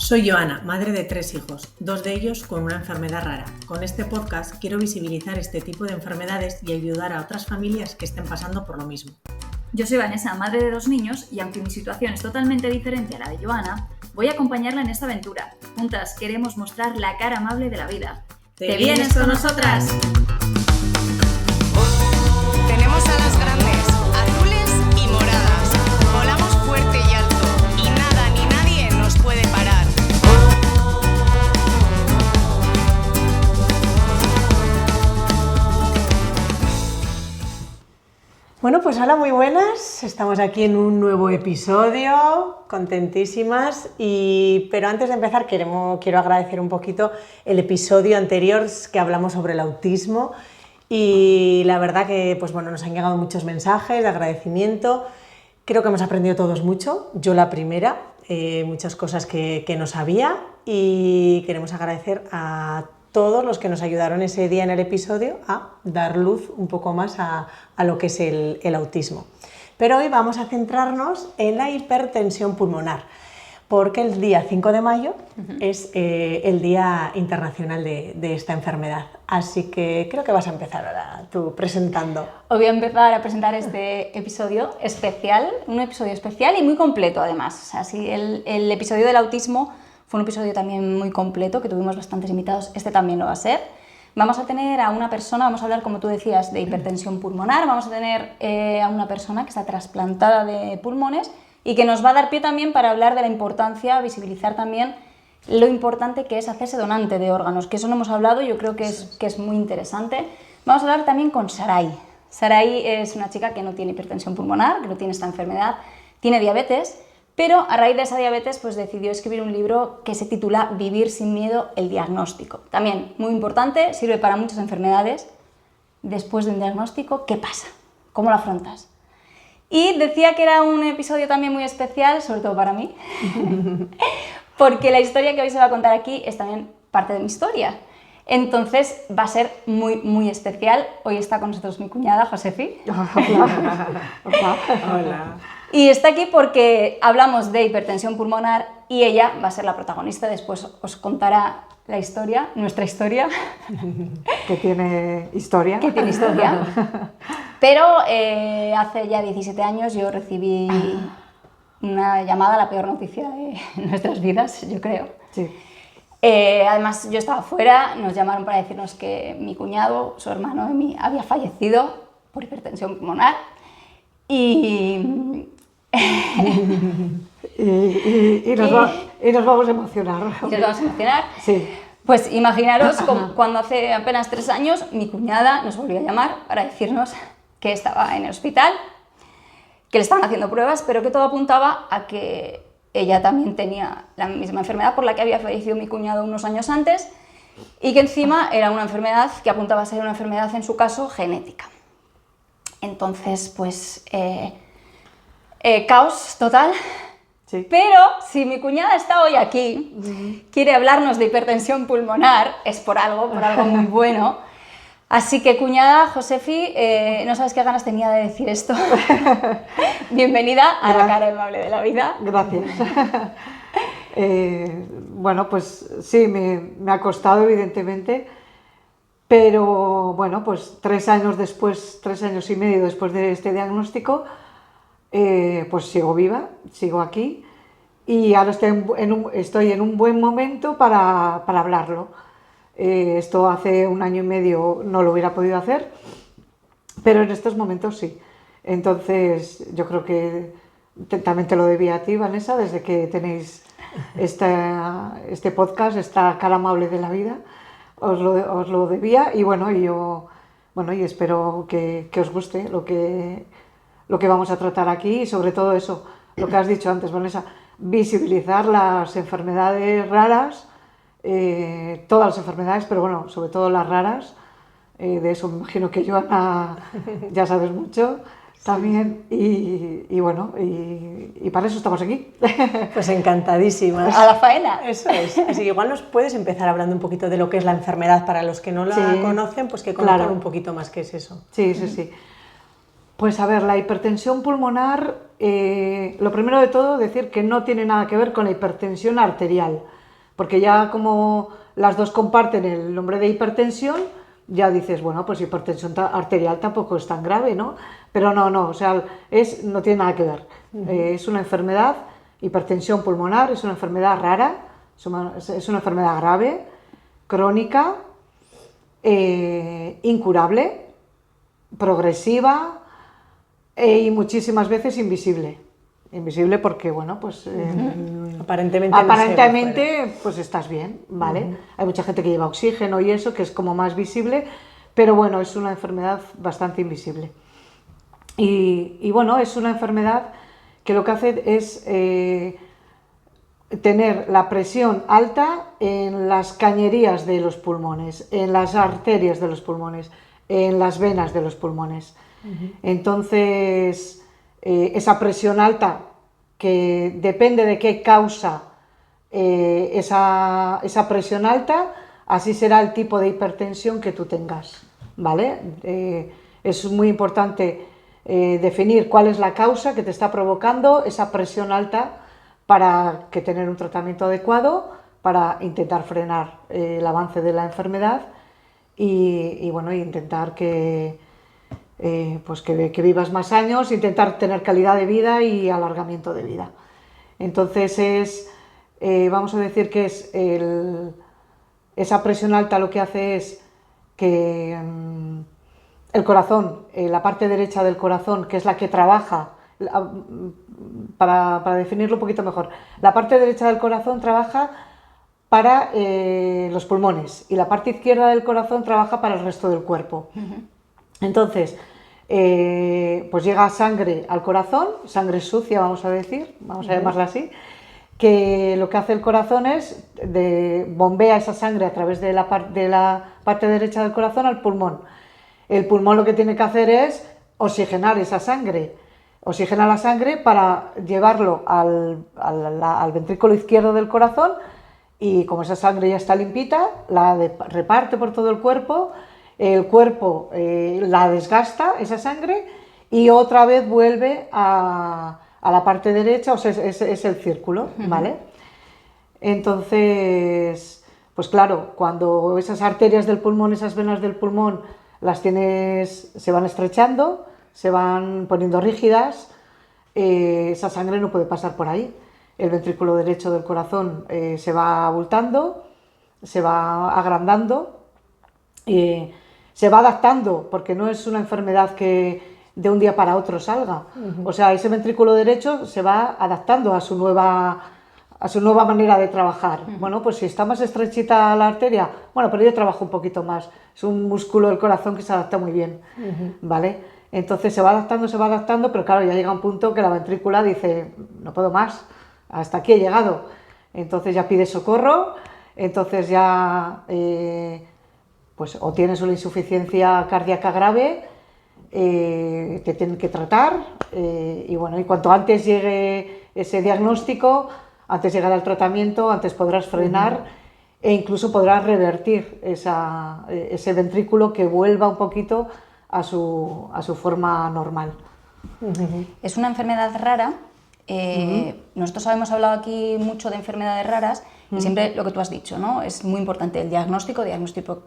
Soy Joana, madre de 3 hijos, 2 de ellos con una enfermedad rara. Con este podcast quiero visibilizar este tipo de enfermedades y ayudar a otras familias que estén pasando por lo mismo. Yo soy Vanessa, madre de 2 niños, y aunque mi situación es totalmente diferente a la de Joana, voy a acompañarla en esta aventura. Juntas queremos mostrar la cara amable de la vida. ¿Te vienes con nosotras? Tenemos alas grandes, azules y moradas. Volamos fuerte y alto, y nada ni nadie nos puede parar. Bueno, pues hola, muy buenas. Estamos aquí en un nuevo episodio, contentísimas. Pero antes de empezar quiero agradecer un poquito el episodio anterior que hablamos sobre el autismo. Y la verdad que nos han llegado muchos mensajes de agradecimiento. Creo que hemos aprendido todos mucho, yo la primera, muchas cosas que no sabía, y queremos agradecer a todos los que nos ayudaron ese día en el episodio a dar luz un poco más a lo que es el autismo. Pero hoy vamos a centrarnos en la hipertensión pulmonar, porque el día 5 de mayo es el Día Internacional de esta enfermedad. Así que creo que vas a empezar ahora tú presentando. Hoy voy a empezar a presentar este episodio especial, un episodio especial y muy completo además. O sea, sí, el episodio del autismo fue un episodio también muy completo, que tuvimos bastantes invitados, este también lo va a ser. Vamos a tener a una persona, vamos a hablar, como tú decías, de hipertensión pulmonar, vamos a tener a una persona que está trasplantada de pulmones y que nos va a dar pie también para hablar de la importancia, visibilizar también lo importante que es hacerse donante de órganos, que eso no hemos hablado y yo creo que es muy interesante. Vamos a hablar también con Saray. Saray es una chica que no tiene hipertensión pulmonar, que no tiene esta enfermedad, tiene diabetes, pero a raíz de esa diabetes decidió escribir un libro que se titula Vivir sin miedo, el diagnóstico. También muy importante, sirve para muchas enfermedades. Después de un diagnóstico, ¿qué pasa? ¿Cómo lo afrontas? Y decía que era un episodio también muy especial, sobre todo para mí, porque la historia que hoy se va a contar aquí es también parte de mi historia. Entonces va a ser muy, muy especial. Hoy está con nosotros mi cuñada, Josefi. Hola. Y está aquí porque hablamos de hipertensión pulmonar y ella va a ser la protagonista. Después os contará la historia, nuestra historia. Que tiene historia. Que tiene historia. Pero hace ya 17 años yo recibí una llamada, la peor noticia de nuestras vidas, yo creo. Sí. Además, yo estaba fuera, nos llamaron para decirnos que mi cuñado, su hermano de mí, había fallecido por hipertensión pulmonar. Y nos vamos a emocionar. ¿Y nos vamos a emocionar? Sí. Pues imaginaros cuando hace apenas 3 años mi cuñada nos volvió a llamar para decirnos que estaba en el hospital, que le estaban haciendo pruebas, pero que todo apuntaba a que ella también tenía la misma enfermedad por la que había fallecido mi cuñado unos años antes y que encima era una enfermedad que apuntaba a ser una enfermedad, en su caso, genética. Entonces, caos total. Sí. Pero si mi cuñada está hoy aquí, quiere hablarnos de hipertensión pulmonar, es por algo muy bueno. Así que, cuñada, Josefi, no sabes qué ganas tenía de decir esto. Bienvenida a la cara amable de la vida. Gracias. Bueno, pues sí, me ha costado, evidentemente, pero bueno, pues 3 años después, 3 años y medio después de este diagnóstico, pues sigo viva, sigo aquí y ahora estoy en un buen momento para hablarlo. Esto hace 1 año y medio no lo hubiera podido hacer, pero en estos momentos sí. Entonces yo creo que también te lo debía a ti, Vanessa, desde que tenéis este podcast, esta cara amable de la vida, os lo debía y y espero que os guste lo que vamos a tratar aquí y sobre todo eso, lo que has dicho antes, Vanessa, visibilizar las enfermedades raras, todas las enfermedades, pero bueno, sobre todo las raras, de eso me imagino que Joana ya sabes mucho también y para eso estamos aquí. Pues encantadísimas. A la faena. Eso es. Así que igual nos puedes empezar hablando un poquito de lo que es la enfermedad para los que no la conocen, pues que conozcan un poquito más qué es eso. Sí. Pues a ver, la hipertensión pulmonar, lo primero de todo decir que no tiene nada que ver con la hipertensión arterial. porque ya como las dos comparten el nombre de hipertensión, ya dices, bueno, pues hipertensión arterial tampoco es tan grave, ¿no? Pero no, o sea, no tiene nada que ver. Es una enfermedad, hipertensión pulmonar, es una enfermedad rara, es una enfermedad grave, crónica, incurable, progresiva y muchísimas veces invisible. Invisible porque, bueno, pues aparentemente pues estás bien, ¿vale? Hay mucha gente que lleva oxígeno y eso, que es como más visible, pero bueno, es una enfermedad bastante invisible. Y bueno, es una enfermedad que lo que hace es tener la presión alta en las cañerías de los pulmones, en las arterias de los pulmones, en las venas de los pulmones. Entonces, esa presión alta, que depende de qué causa esa presión alta, así será el tipo de hipertensión que tú tengas, ¿vale? Es muy importante definir cuál es la causa que te está provocando esa presión alta para que tener un tratamiento adecuado, para intentar frenar el avance de la enfermedad y bueno, intentar que vivas más años, intentar tener calidad de vida y alargamiento de vida. Entonces vamos a decir que esa presión alta lo que hace es que el corazón, la parte derecha del corazón, que es la que trabaja, para definirlo un poquito mejor, la parte derecha del corazón trabaja para los pulmones y la parte izquierda del corazón trabaja para el resto del cuerpo. Entonces, pues llega sangre al corazón, sangre sucia vamos a decir, vamos a llamarla así, que lo que hace el corazón es bombea esa sangre a través de la parte derecha del corazón al pulmón. El pulmón lo que tiene que hacer es oxigenar esa sangre, oxigena la sangre para llevarlo al ventrículo izquierdo del corazón y como esa sangre ya está limpita, la reparte por todo el cuerpo la desgasta, esa sangre, y otra vez vuelve a la parte derecha, o sea, es el círculo, ¿vale? Entonces, pues claro, cuando esas arterias del pulmón, esas venas del pulmón, se van estrechando, se van poniendo rígidas, esa sangre no puede pasar por ahí. El ventrículo derecho del corazón se va abultando, se va agrandando, se va adaptando, porque no es una enfermedad que de un día para otro salga. O sea, ese ventrículo derecho se va adaptando a su nueva manera de trabajar. Bueno, pues si está más estrechita la arteria, bueno, pero yo trabajo un poquito más. Es un músculo del corazón que se adapta muy bien, ¿vale? Entonces se va adaptando, pero claro, ya llega un punto que la ventrícula dice, no puedo más, hasta aquí he llegado. Entonces ya pide socorro, entonces ya pues o tienes una insuficiencia cardíaca grave, te tienen que tratar y bueno, y cuanto antes llegue ese diagnóstico, antes llegará el tratamiento, antes podrás frenar e incluso podrás revertir ese ventrículo que vuelva un poquito a su forma normal. Es una enfermedad rara. Nosotros hemos hablado aquí mucho de enfermedades raras y siempre lo que tú has dicho, ¿no? Es muy importante el diagnóstico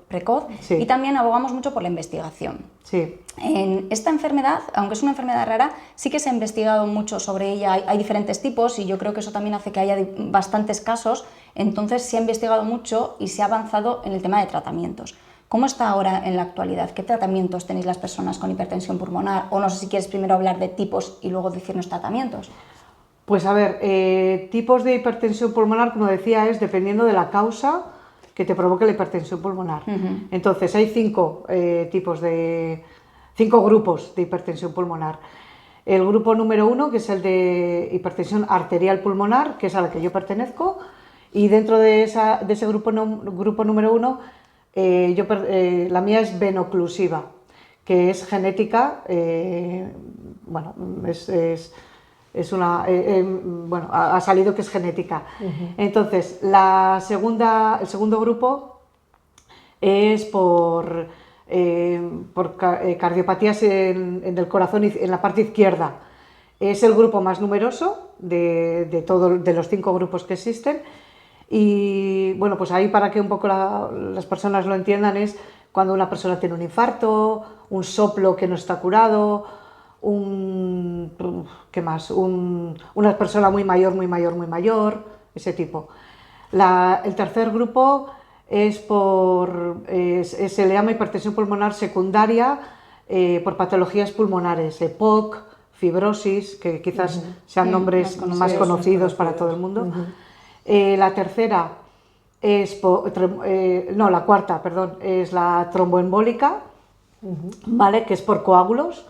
precoz, sí. Y también abogamos mucho por la investigación. Sí. En esta enfermedad, aunque es una enfermedad rara, sí que se ha investigado mucho sobre ella, hay diferentes tipos y yo creo que eso también hace que haya bastantes casos, entonces se ha investigado mucho y se ha avanzado en el tema de tratamientos. ¿Cómo está ahora en la actualidad? ¿Qué tratamientos tenéis las personas con hipertensión pulmonar? O no sé si quieres primero hablar de tipos y luego decirnos tratamientos. Pues a ver, tipos de hipertensión pulmonar, como decía, es dependiendo de la causa que te provoque la hipertensión pulmonar. Entonces hay 5 grupos de hipertensión pulmonar. El grupo número 1, que es el de hipertensión arterial pulmonar, que es a la que yo pertenezco, y dentro de ese grupo número 1, la mía es venoclusiva, que es genética, bueno, ha salido que es genética. Entonces, el segundo grupo es por cardiopatías en el corazón y en la parte izquierda. Es el grupo más numeroso de los 5 grupos que existen Y bueno, pues ahí para que un poco las personas lo entiendan es cuando una persona tiene un infarto, un soplo que no está curado, ¿qué más? Una persona muy mayor, ese tipo. El tercer grupo se le llama hipertensión pulmonar secundaria por patologías pulmonares, EPOC, fibrosis, que quizás sean nombres más conocidos para todo el mundo. La tercera la cuarta, perdón, es la tromboembólica, ¿vale? Que es por coágulos,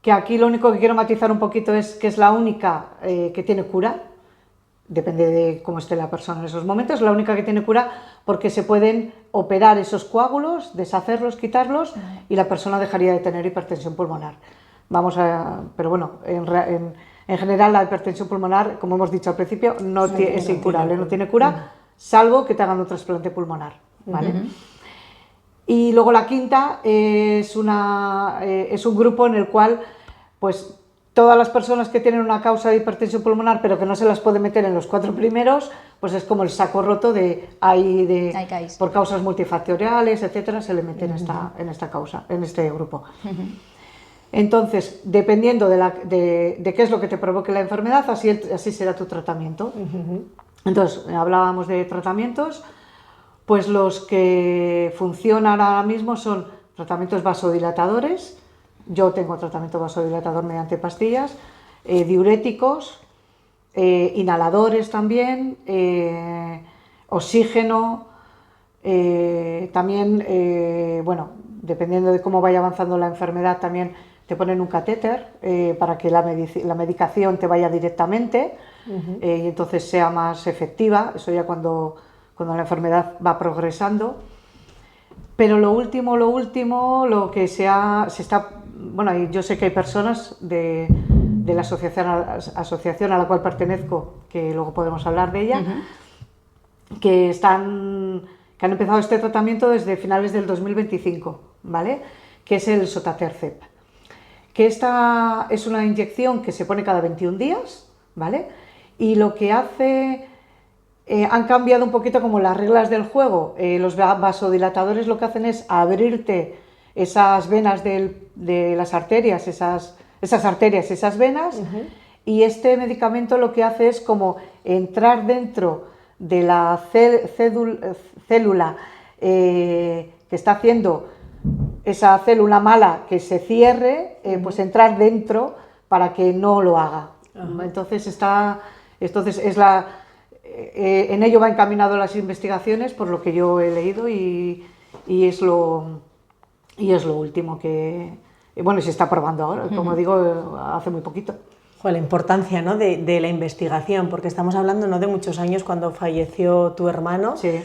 que aquí lo único que quiero matizar un poquito es que es la única que tiene cura, depende de cómo esté la persona en esos momentos, la única que tiene cura porque se pueden operar esos coágulos, deshacerlos, quitarlos y la persona dejaría de tener hipertensión pulmonar. Pero bueno, en general la hipertensión pulmonar, como hemos dicho al principio, es incurable, no tiene cura, salvo que te hagan un trasplante pulmonar, ¿vale? Y luego la quinta es un grupo en el cual, pues, todas las personas que tienen una causa de hipertensión pulmonar, pero que no se las puede meter en los 4 primeros, pues es como el saco roto por causas multifactoriales, etcétera, se le mete en esta causa, en este grupo. Entonces, dependiendo de qué es lo que te provoque la enfermedad, así será tu tratamiento. Entonces, hablábamos de tratamientos, pues los que funcionan ahora mismo son tratamientos vasodilatadores. Yo tengo tratamiento vasodilatador mediante pastillas, diuréticos, inhaladores también, oxígeno, también, bueno, dependiendo de cómo vaya avanzando la enfermedad, también te ponen un catéter para que la medicación te vaya directamente y entonces sea más efectiva, eso ya cuando la enfermedad va progresando. Pero lo último, lo que se está... Bueno, yo sé que hay personas de la asociación a la cual pertenezco, que luego podemos hablar de ella, que han empezado este tratamiento desde finales del 2025, ¿vale? Que es el Sotatercept. Que esta es una inyección que se pone cada 21 días, ¿vale? Y lo que hace... han cambiado un poquito como las reglas del juego. Los vasodilatadores lo que hacen es abrirte esas venas de las arterias, esas venas, y este medicamento lo que hace es como entrar dentro de la célula que está haciendo esa célula mala que se cierre, pues entrar dentro para que no lo haga. Entonces en ello va encaminado las investigaciones, por lo que yo he leído, y es lo último que, bueno, se está probando ahora, como digo, hace muy poquito. La importancia, ¿no?, de la investigación, porque estamos hablando, ¿no?, de muchos años cuando falleció tu hermano, sí,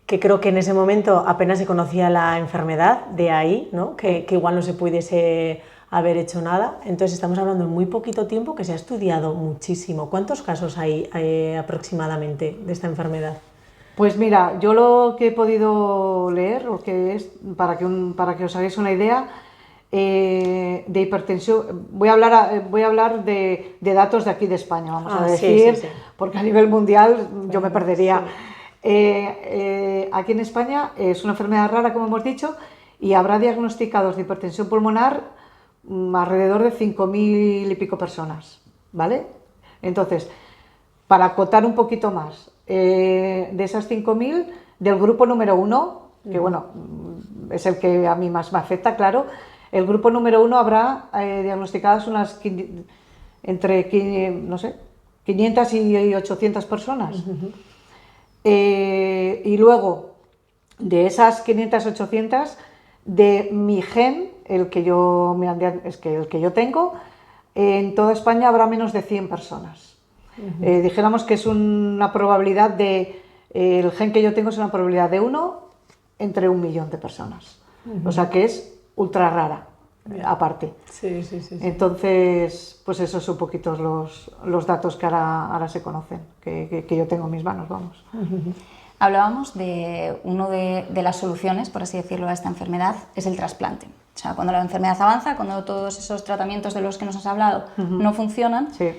que creo que en ese momento apenas se conocía la enfermedad, de ahí, ¿no?, que igual no se pudiese haber hecho nada. Entonces estamos hablando en muy poquito tiempo que se ha estudiado muchísimo. ¿Cuántos casos hay aproximadamente de esta enfermedad? Pues mira, yo lo que he podido leer, o que es para que os hagáis una idea, de hipertensión, voy a hablar de datos de aquí de España, vamos a decir, sí. Porque a nivel mundial yo me perdería. Sí. Aquí en España es una enfermedad rara, como hemos dicho, y habrá diagnosticados de hipertensión pulmonar alrededor de 5.000 y pico personas, ¿vale? Entonces, para acotar un poquito más, de esas 5.000, del grupo número 1, que bueno, es el que a mí más me afecta, claro, el grupo número 1 habrá diagnosticadas entre 500 y 800 personas. Y luego, de esas 500, 800, de mi gen, el que yo tengo, en toda España habrá menos de 100 personas. Dijéramos que es una probabilidad el gen que yo tengo es una probabilidad de 1 entre 1 millón de personas. O sea que es ultra rara, aparte. Sí. Entonces, pues esos son un poquito los datos que ahora se conocen, que yo tengo en mis manos, vamos. Hablábamos de una de las soluciones, por así decirlo, a esta enfermedad, es el trasplante. O sea, cuando la enfermedad avanza, cuando todos esos tratamientos de los que nos has hablado no funcionan, sí,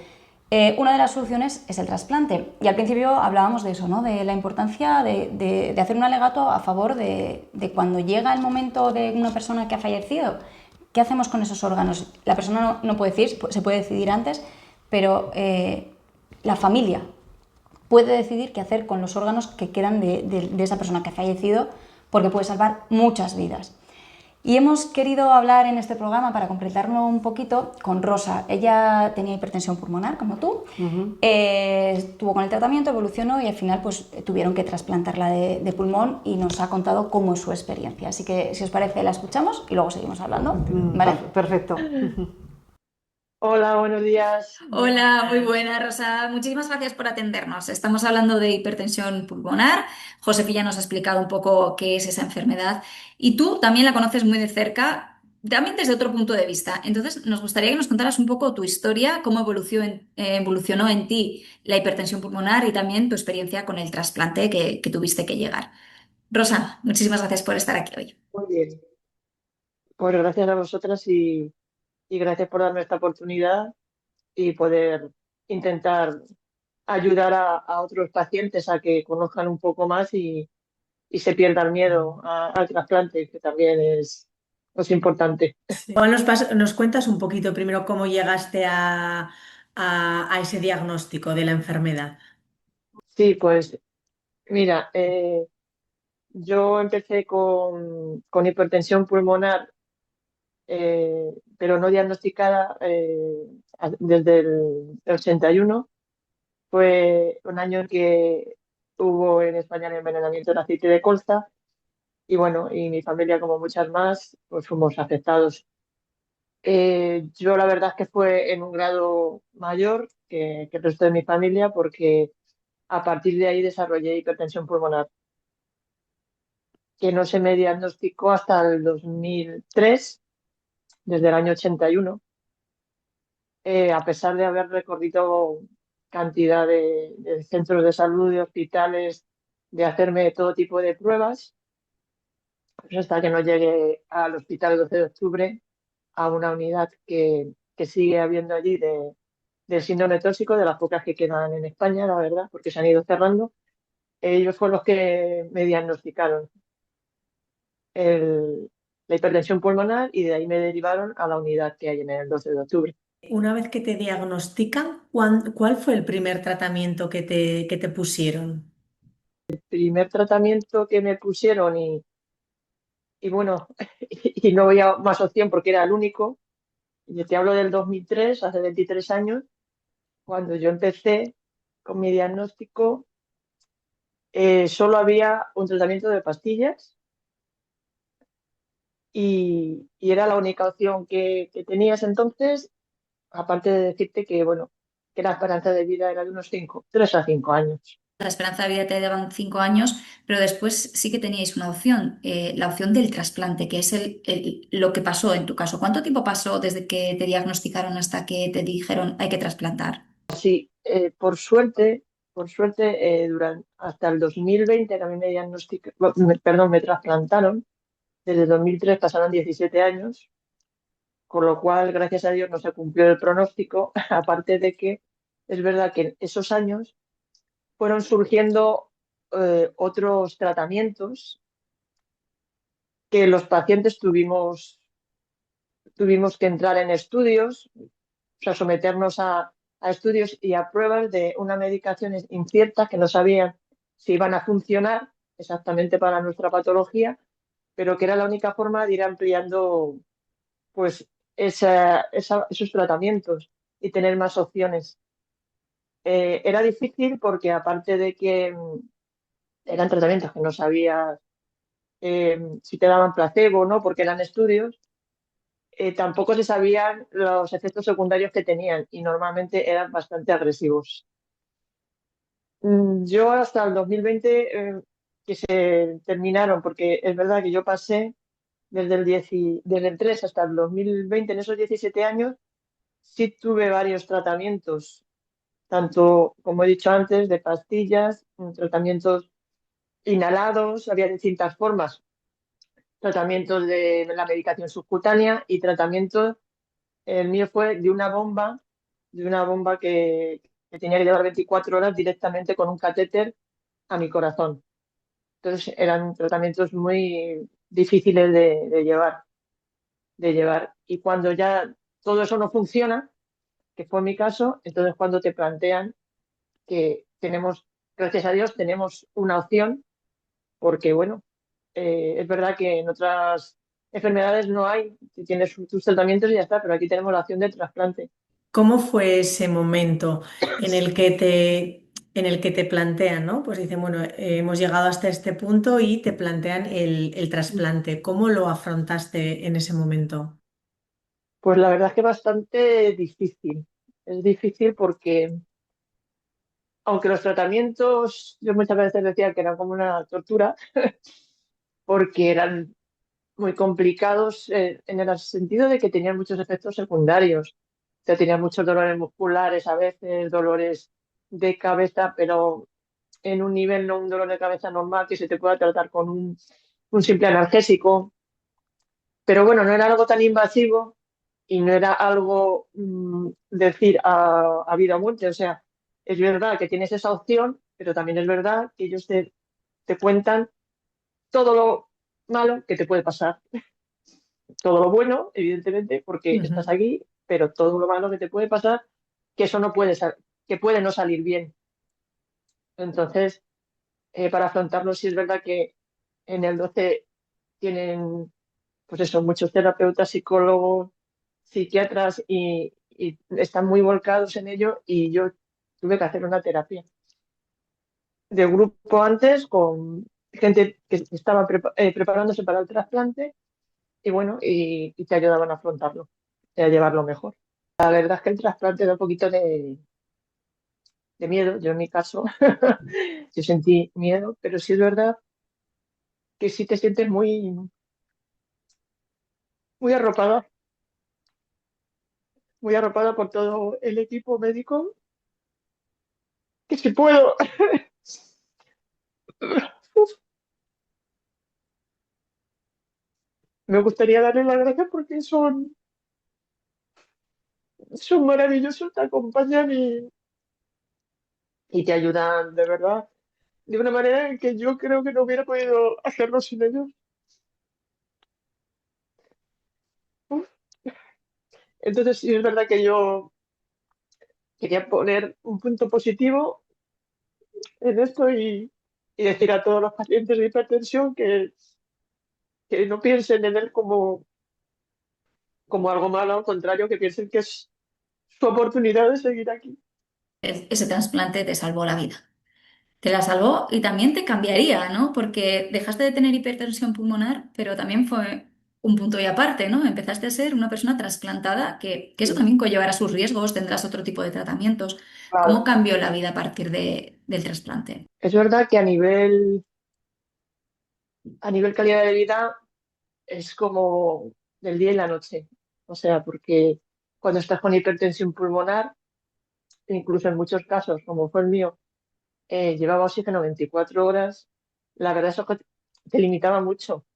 Una de las soluciones es el trasplante. Y al principio hablábamos de eso, ¿no? De la importancia de hacer un alegato a favor de cuando llega el momento de una persona que ha fallecido, ¿qué hacemos con esos órganos? La persona no puede decir, se puede decidir antes, pero la familia puede decidir qué hacer con los órganos que quedan de esa persona que ha fallecido, porque puede salvar muchas vidas. Y hemos querido hablar en este programa, para completarlo un poquito, con Rosa. Ella tenía hipertensión pulmonar, como tú, estuvo con el tratamiento, evolucionó y al final pues, tuvieron que trasplantarla de pulmón, y nos ha contado cómo es su experiencia. Así que, si os parece, la escuchamos y luego seguimos hablando. ¿Vale? Perfecto. Hola, buenos días. Hola, muy buena, Rosa. Muchísimas gracias por atendernos. Estamos hablando de hipertensión pulmonar. Josefía nos ha explicado un poco qué es esa enfermedad y tú también la conoces muy de cerca, también desde otro punto de vista. Entonces, nos gustaría que nos contaras un poco tu historia, cómo evolucionó en ti la hipertensión pulmonar y también tu experiencia con el trasplante que tuviste que llegar. Rosa, muchísimas gracias por estar aquí hoy. Muy bien. Pues gracias a vosotras y gracias por darme esta oportunidad y poder intentar ayudar a otros pacientes a que conozcan un poco más y se pierdan miedo al trasplante, que también es importante. Igual nos cuentas un poquito primero cómo llegaste a ese diagnóstico de la enfermedad. Sí, pues mira, yo empecé con hipertensión pulmonar, pero no diagnosticada desde el 81. Fue un año en que hubo en España el envenenamiento del aceite de colza y bueno, y mi familia, como muchas más, pues fuimos afectados. Yo la verdad es que fue en un grado mayor que el resto de mi familia, porque a partir de ahí desarrollé hipertensión pulmonar, que no se me diagnosticó hasta el 2003, desde el año 81, a pesar de haber recorrido cantidad de centros de salud y hospitales, de hacerme todo tipo de pruebas, pues hasta que no llegué al Hospital 12 de Octubre, a una unidad que sigue habiendo allí del síndrome tóxico, de las pocas que quedan en España, la verdad, porque se han ido cerrando. Ellos fueron los que me diagnosticaron el- la hipertensión pulmonar y de ahí me derivaron a la unidad que hay en el 12 de octubre. Una vez que te diagnostican, ¿cuál fue el primer tratamiento que te pusieron? Primer tratamiento que me pusieron y bueno, y no había más opción porque era el único. Yo te hablo del 2003, hace 23 años, cuando yo empecé con mi diagnóstico, solo había un tratamiento de pastillas y era la única opción que tenías entonces, aparte de decirte que, bueno, que la esperanza de vida era de unos 3 a 5 años. La esperanza de vida te daban 5 años, pero después sí que teníais una opción, la opción del trasplante, que es lo que pasó en tu caso. ¿Cuánto tiempo pasó desde que te diagnosticaron hasta que te dijeron hay que trasplantar? Por suerte, hasta el 2020 que a mí me perdón, me trasplantaron. Desde el 2003 pasaron 17 años, con lo cual, gracias a Dios, no se cumplió el pronóstico, aparte de que es verdad que en esos años fueron surgiendo otros tratamientos que los pacientes tuvimos que entrar en estudios, o sea, someternos a estudios y a pruebas de unas medicaciones inciertas que no sabían si iban a funcionar exactamente para nuestra patología, pero que era la única forma de ir ampliando pues esos tratamientos y tener más opciones. Era difícil porque aparte de que eran tratamientos que no sabías si te daban placebo o no, porque eran estudios, tampoco se sabían los efectos secundarios que tenían y normalmente eran bastante agresivos. Yo hasta el 2020 que se terminaron, porque es verdad que yo pasé desde el 3 hasta el 2020, en esos 17 años, sí tuve varios tratamientos, tanto, como he dicho antes, de pastillas, tratamientos inhalados, había distintas formas, tratamientos de la medicación subcutánea y tratamientos, el mío fue de una bomba de una bomba que tenía que llevar 24 horas directamente con un catéter a mi corazón. Entonces eran tratamientos muy difíciles de llevar. Y cuando ya todo eso no funciona, que fue mi caso, entonces cuando te plantean que tenemos, gracias a Dios, tenemos una opción, porque bueno, es verdad que en otras enfermedades no hay, tienes tus tratamientos y ya está, pero aquí tenemos la opción del trasplante. ¿Cómo fue ese momento en el que te plantean, ¿no? Pues dicen, bueno, hemos llegado hasta este punto y te plantean el trasplante. ¿Cómo lo afrontaste en ese momento? Pues la verdad es que bastante difícil. Es difícil porque, aunque los tratamientos, yo muchas veces decía que eran como una tortura, porque eran muy complicados en el sentido de que tenían muchos efectos secundarios. O sea, tenían muchos dolores musculares, a veces dolores de cabeza, pero en un nivel, no un dolor de cabeza normal que se te pueda tratar con un simple analgésico. Pero bueno, no era algo tan invasivo y no era algo decir a vida o muerte. O sea, es verdad que tienes esa opción, pero también es verdad que ellos te cuentan todo lo malo que te puede pasar. Todo lo bueno, evidentemente, porque estás Ujú, aquí, pero todo lo malo que te puede pasar, que eso no puede que puede no salir bien. Entonces, para afrontarlo, sí es verdad que en el 12 tienen, pues eso, muchos terapeutas, psicólogos, psiquiatras y están muy volcados en ello y yo tuve que hacer una terapia de grupo antes con gente que estaba preparándose para el trasplante y bueno, y te ayudaban a afrontarlo, a llevarlo mejor. La verdad es que el trasplante da un poquito de miedo. Yo en mi caso, yo sentí miedo, pero sí es verdad que sí te sientes muy arropada, muy arropada por todo el equipo médico, que si puedo, me gustaría darle las gracias porque son maravillosos, te acompañan y te ayudan de verdad, de una manera en que yo creo que no hubiera podido hacerlo sin ellos. Uf. Entonces sí es verdad que yo quería poner un punto positivo en esto y decir a todos los pacientes de hipertensión que no piensen en él como algo malo, al contrario, que piensen que es su oportunidad de seguir aquí. Ese trasplante te salvó la vida. Te la salvó y también te cambiaría, ¿no? Porque dejaste de tener hipertensión pulmonar, pero también fue un punto y aparte, ¿no? Empezaste a ser una persona trasplantada, que eso Sí, también conllevará sus riesgos, tendrás otro tipo de tratamientos. ¿Cómo claro. cambió la vida a partir del trasplante? Es verdad que a nivel calidad de vida es como del día y la noche. O sea, porque cuando estás con hipertensión pulmonar, incluso en muchos casos, como fue el mío, llevaba oxígeno 24 horas, la verdad es que te limitaba mucho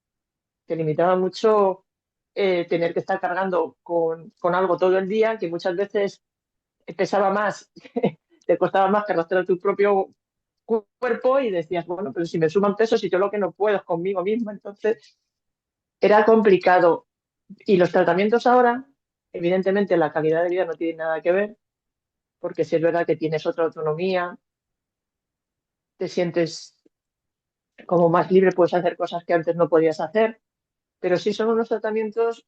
tener que estar cargando con algo todo el día, que muchas veces pesaba más, te costaba más que arrastrar tu propio cuerpo y decías, bueno, pero si me suman pesos y yo lo que no puedo es conmigo misma, entonces era complicado. Y los tratamientos ahora, evidentemente la calidad de vida no tiene nada que ver, porque si es verdad que tienes otra autonomía, te sientes como más libre, puedes hacer cosas que antes no podías hacer, pero sí son unos tratamientos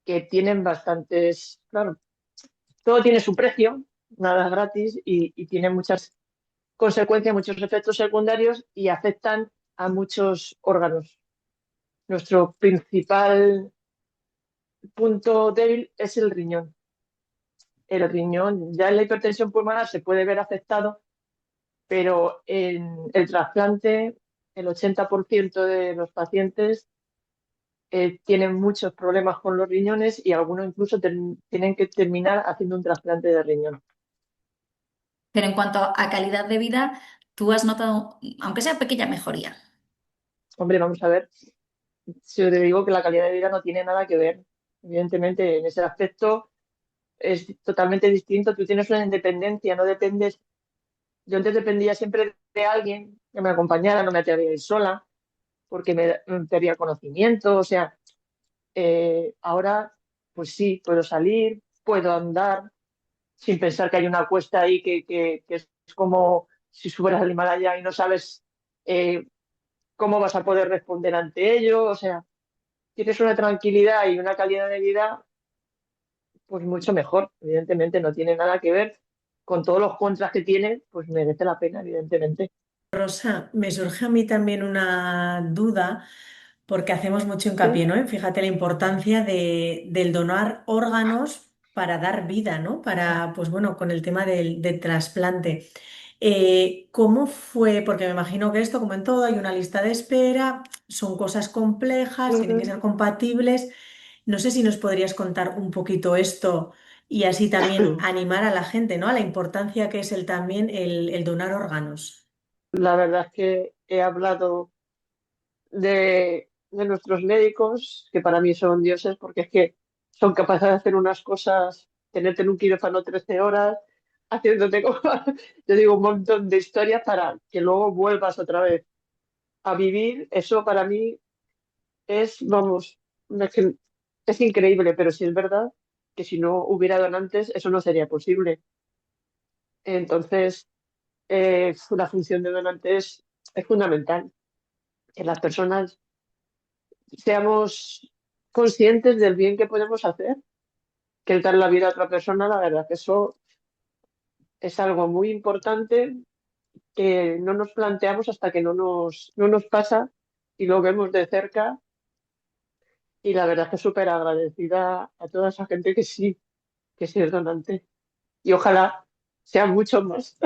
que tienen bastantes, claro, todo tiene su precio, nada es gratis y tiene muchas consecuencias, muchos efectos secundarios y afectan a muchos órganos. Nuestro principal punto débil es el riñón. El riñón, ya en la hipertensión pulmonar se puede ver afectado, pero en el trasplante, el 80% de los pacientes tienen muchos problemas con los riñones y algunos incluso tienen que terminar haciendo un trasplante de riñón. Pero en cuanto a calidad de vida, tú has notado, aunque sea pequeña mejoría. Hombre, vamos a ver, si yo te digo que la calidad de vida no tiene nada que ver, evidentemente, en ese aspecto. es totalmente distinto. Tú tienes una independencia, no dependes. Yo antes dependía siempre de alguien que me acompañara, no me atrevía a ir sola, porque me pedía conocimiento. O sea, ahora, pues sí, puedo salir, puedo andar, sin pensar que hay una cuesta ahí que es como si subieras al Himalaya y no sabes eh, cómo vas a poder responder ante ello. O sea, tienes una tranquilidad y una calidad de vida pues mucho mejor. Evidentemente no tiene nada que ver con todos los contras que tiene, pues merece la pena, evidentemente. Rosa, me surge a mí también una duda, porque hacemos mucho Sí. hincapié, ¿no? Fíjate la importancia del donar órganos para dar vida, ¿no? Para, pues bueno, con el tema del trasplante. ¿Cómo fue? Porque me imagino que esto, como en todo, hay una lista de espera, son cosas complejas, tienen que Ujú. ser compatibles. No sé si nos podrías contar un poquito esto y así también animar a la gente, ¿no? A la importancia que es también el donar órganos. La verdad es que he hablado de nuestros médicos, que para mí son dioses, porque es que son capaces de hacer unas cosas, tenerte en un quirófano 13 horas, haciéndote como, yo digo, un montón de historias para que luego vuelvas otra vez a vivir. Eso para mí es, vamos, es increíble, pero sí es verdad que si no hubiera donantes, eso no sería posible. Entonces, la función de donantes es fundamental, que las personas seamos conscientes del bien que podemos hacer, que el dar la vida a otra persona, la verdad que eso es algo muy importante que no nos planteamos hasta que no nos pasa y lo vemos de cerca. Y la verdad es que súper agradecida a toda esa gente que sí es donante. Y ojalá sean muchos más.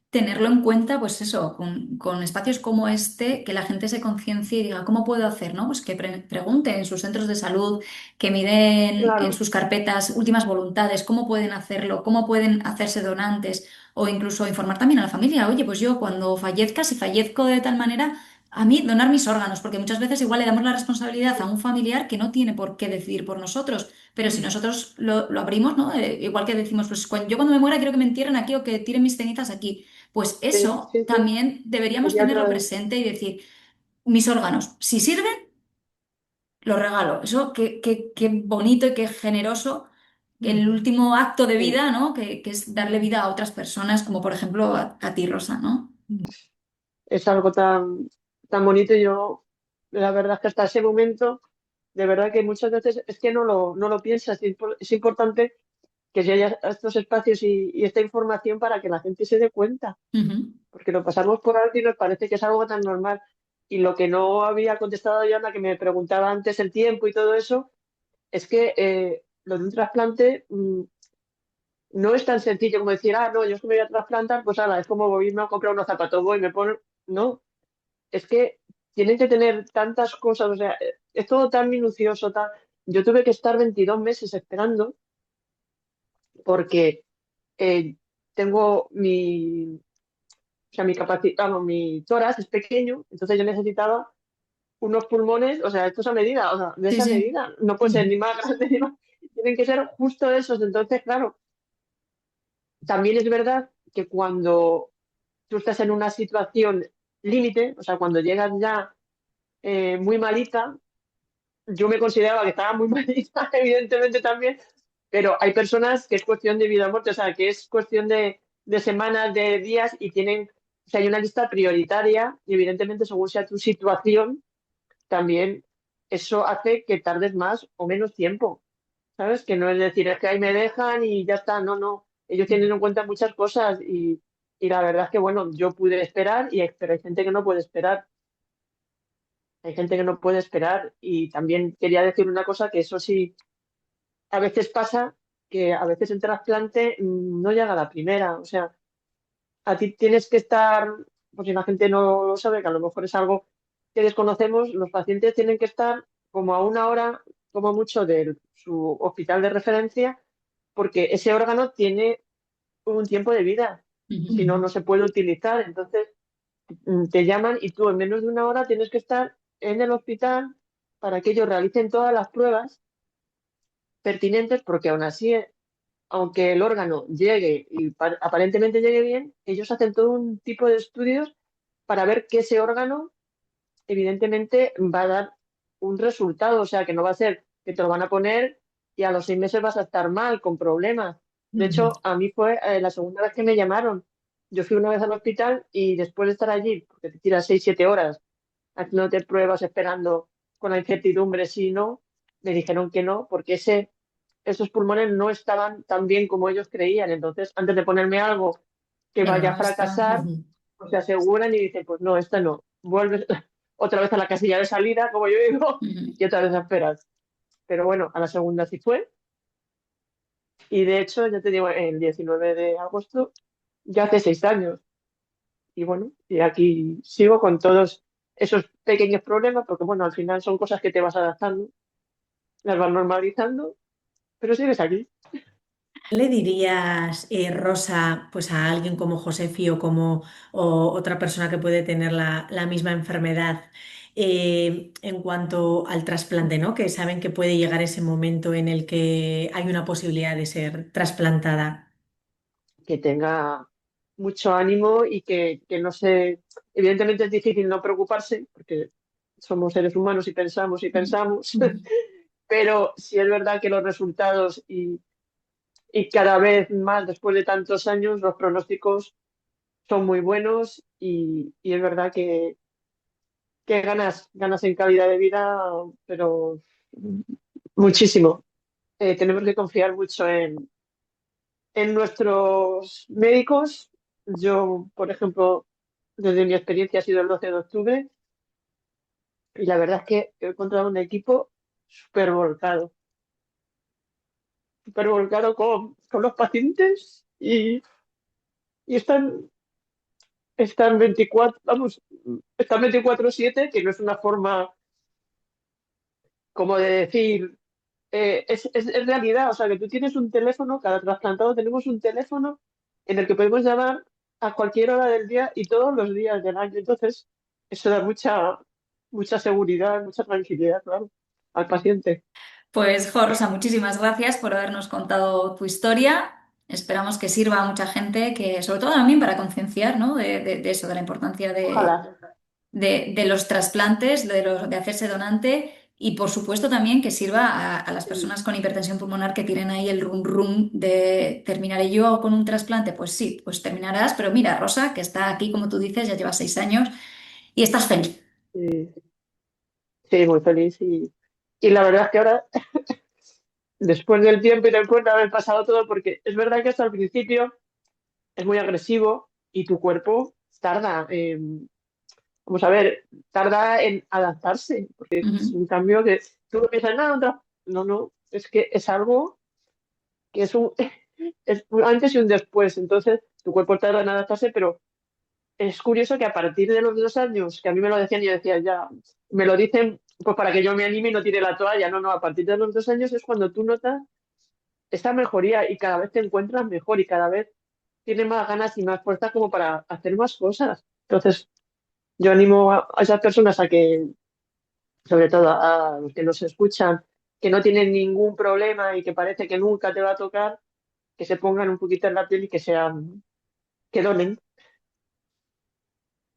Tenerlo en cuenta, pues eso, con espacios como este, que la gente se conciencie y diga, ¿cómo puedo hacer? ¿No? Pues que pregunten en sus centros de salud, que miren en Claro, sus carpetas últimas voluntades, cómo pueden hacerlo, cómo pueden hacerse donantes, o incluso informar también a la familia, oye, pues yo cuando fallezca, si fallezco de tal manera, a mí donar mis órganos, porque muchas veces igual le damos la responsabilidad a un familiar que no tiene por qué decidir por nosotros. Pero si nosotros lo abrimos, ¿no? Igual que decimos, pues yo cuando me muera quiero que me entierren aquí o que tiren mis cenizas aquí. Pues sí, eso sí, sí. también deberíamos Sería tenerlo otra. presente y decir, mis órganos, si sirven, los regalo. Eso qué bonito y qué generoso el último acto de Sí. vida, ¿no? Que es darle vida a otras personas, como por ejemplo a ti, Rosa, ¿no? Es algo tan bonito. Y yo, la verdad es que hasta ese momento, de verdad que muchas veces es que no lo piensas. Es importante que se haya estos espacios y esta información para que la gente se dé cuenta, Ujú. porque lo pasamos por alto y nos parece que es algo tan normal. Y lo que no había contestado yo, Ana, que me preguntaba antes el tiempo y todo eso, es que lo de un trasplante no es tan sencillo como decir, ah, no, yo es que me voy a trasplantar, pues ahora es como irme a comprar unos zapatos, voy y me pongo. No, es que tienen que tener tantas cosas, o sea, es todo tan minucioso, tan. Yo tuve que estar 22 meses esperando porque tengo o sea, mi capacidad, vamos, mi tórax es pequeño, entonces yo necesitaba unos pulmones, o sea, esto es a medida, o sea, de Sí, esa sí. medida, no puede ser ni más grande ni más, tienen que ser justo esos. Entonces, claro, también es verdad que cuando tú estás en una situación límite, o sea, cuando llegas ya muy malita, yo me consideraba que estaba muy malita, evidentemente también, pero hay personas que es cuestión de vida o muerte, o sea, que es cuestión de semanas, de días y tienen, o sea, hay una lista prioritaria y evidentemente según sea tu situación, también eso hace que tardes más o menos tiempo, ¿sabes? Que no es decir, es que ahí me dejan y ya está, no, no, ellos tienen en cuenta muchas cosas y la verdad es que, bueno, yo pude esperar pero hay gente que no puede esperar. Hay gente que no puede esperar y también quería decir una cosa que eso sí, a veces pasa que a veces el trasplante no llega a la primera. O sea, a ti tienes que estar, pues si la gente no lo sabe, que a lo mejor es algo que desconocemos, los pacientes tienen que estar como a una hora, como mucho, de su hospital de referencia, porque ese órgano tiene un tiempo de vida. Si Ujú. no, no se puede utilizar. Entonces, te llaman y tú en menos de una hora tienes que estar en el hospital para que ellos realicen todas las pruebas pertinentes porque aún así, aunque el órgano llegue y aparentemente llegue bien, ellos hacen todo un tipo de estudios para ver que ese órgano evidentemente va a dar un resultado, o sea, que no va a ser que te lo van a poner y a los 6 meses vas a estar mal, con problemas. De Ujú. hecho, a mí fue la segunda vez que me llamaron. Yo fui una vez al hospital y después de estar allí, porque te tiras 6, 7 horas haciéndote pruebas, esperando con la incertidumbre si no, me dijeron que no, porque esos pulmones no estaban tan bien como ellos creían. Entonces, antes de ponerme algo que Claro, vaya a no, fracasar, Ujú. pues se aseguran y dicen, pues no, esta no. Vuelves otra vez a la casilla de salida, como yo digo, ujú. y otra vez a esperar. Pero bueno, a la segunda sí fue. Y de hecho, ya te digo, el 19 de agosto, ya hace 6 años. Y bueno, y aquí sigo con todos esos pequeños problemas, porque bueno, al final son cosas que te vas adaptando, las vas normalizando, pero sigues aquí. ¿Qué le dirías, Rosa, pues a alguien como Josefi o como otra persona que puede tener la misma enfermedad en cuanto al trasplante, ¿no? Que saben que puede llegar ese momento en el que hay una posibilidad de ser trasplantada. Que tenga mucho ánimo y que no se... Evidentemente es difícil no preocuparse, porque somos seres humanos y pensamos, Ujú. pero sí es verdad que los resultados y cada vez más después de tantos años, los pronósticos son muy buenos y es verdad que ganas en calidad de vida, pero muchísimo. Tenemos que confiar mucho en nuestros médicos. Yo, por ejemplo, desde mi experiencia ha sido el 12 de octubre y la verdad es que he encontrado un equipo súper volcado, súper volcado con los pacientes y están 24, vamos, están 24/7, que no es una forma como de decir, es realidad, o sea, que tú tienes un teléfono, cada trasplantado tenemos un teléfono en el que podemos llamar a cualquier hora del día y todos los días del año. Entonces, eso da mucha seguridad, mucha tranquilidad, claro, al paciente. Pues, jo, Rosa, muchísimas gracias por habernos contado tu historia. Esperamos que sirva a mucha gente, que sobre todo también para concienciar, ¿no? De eso, de la importancia Ojalá. de los trasplantes, de hacerse donante y por supuesto también que sirva a las personas con hipertensión pulmonar que tienen ahí el rum rum de ¿terminaré yo con un trasplante? Pues sí, pues terminarás, pero mira, Rosa, que está aquí, como tú dices, ya lleva 6 años y estás feliz. Sí, sí, muy feliz y la verdad es que ahora, después del tiempo y después de haber pasado todo, porque es verdad que hasta el principio es muy agresivo y tu cuerpo tarda. Vamos a ver, tarda en adaptarse, porque es Ujú. un cambio que tú no piensas nada, no, no, es que es algo que es un antes y un después, entonces tu cuerpo tarda en adaptarse, pero es curioso que a partir de los 2 años, que a mí me lo decían y yo decía, ya, me lo dicen pues para que yo me anime y no tire la toalla, no, no, a partir de los 2 años es cuando tú notas esta mejoría y cada vez te encuentras mejor y cada vez tienes más ganas y más fuerza como para hacer más cosas. Entonces, yo animo a esas personas a que sobre todo a los que nos escuchan, que no tienen ningún problema y que parece que nunca te va a tocar, que se pongan un poquito en la piel y que donen,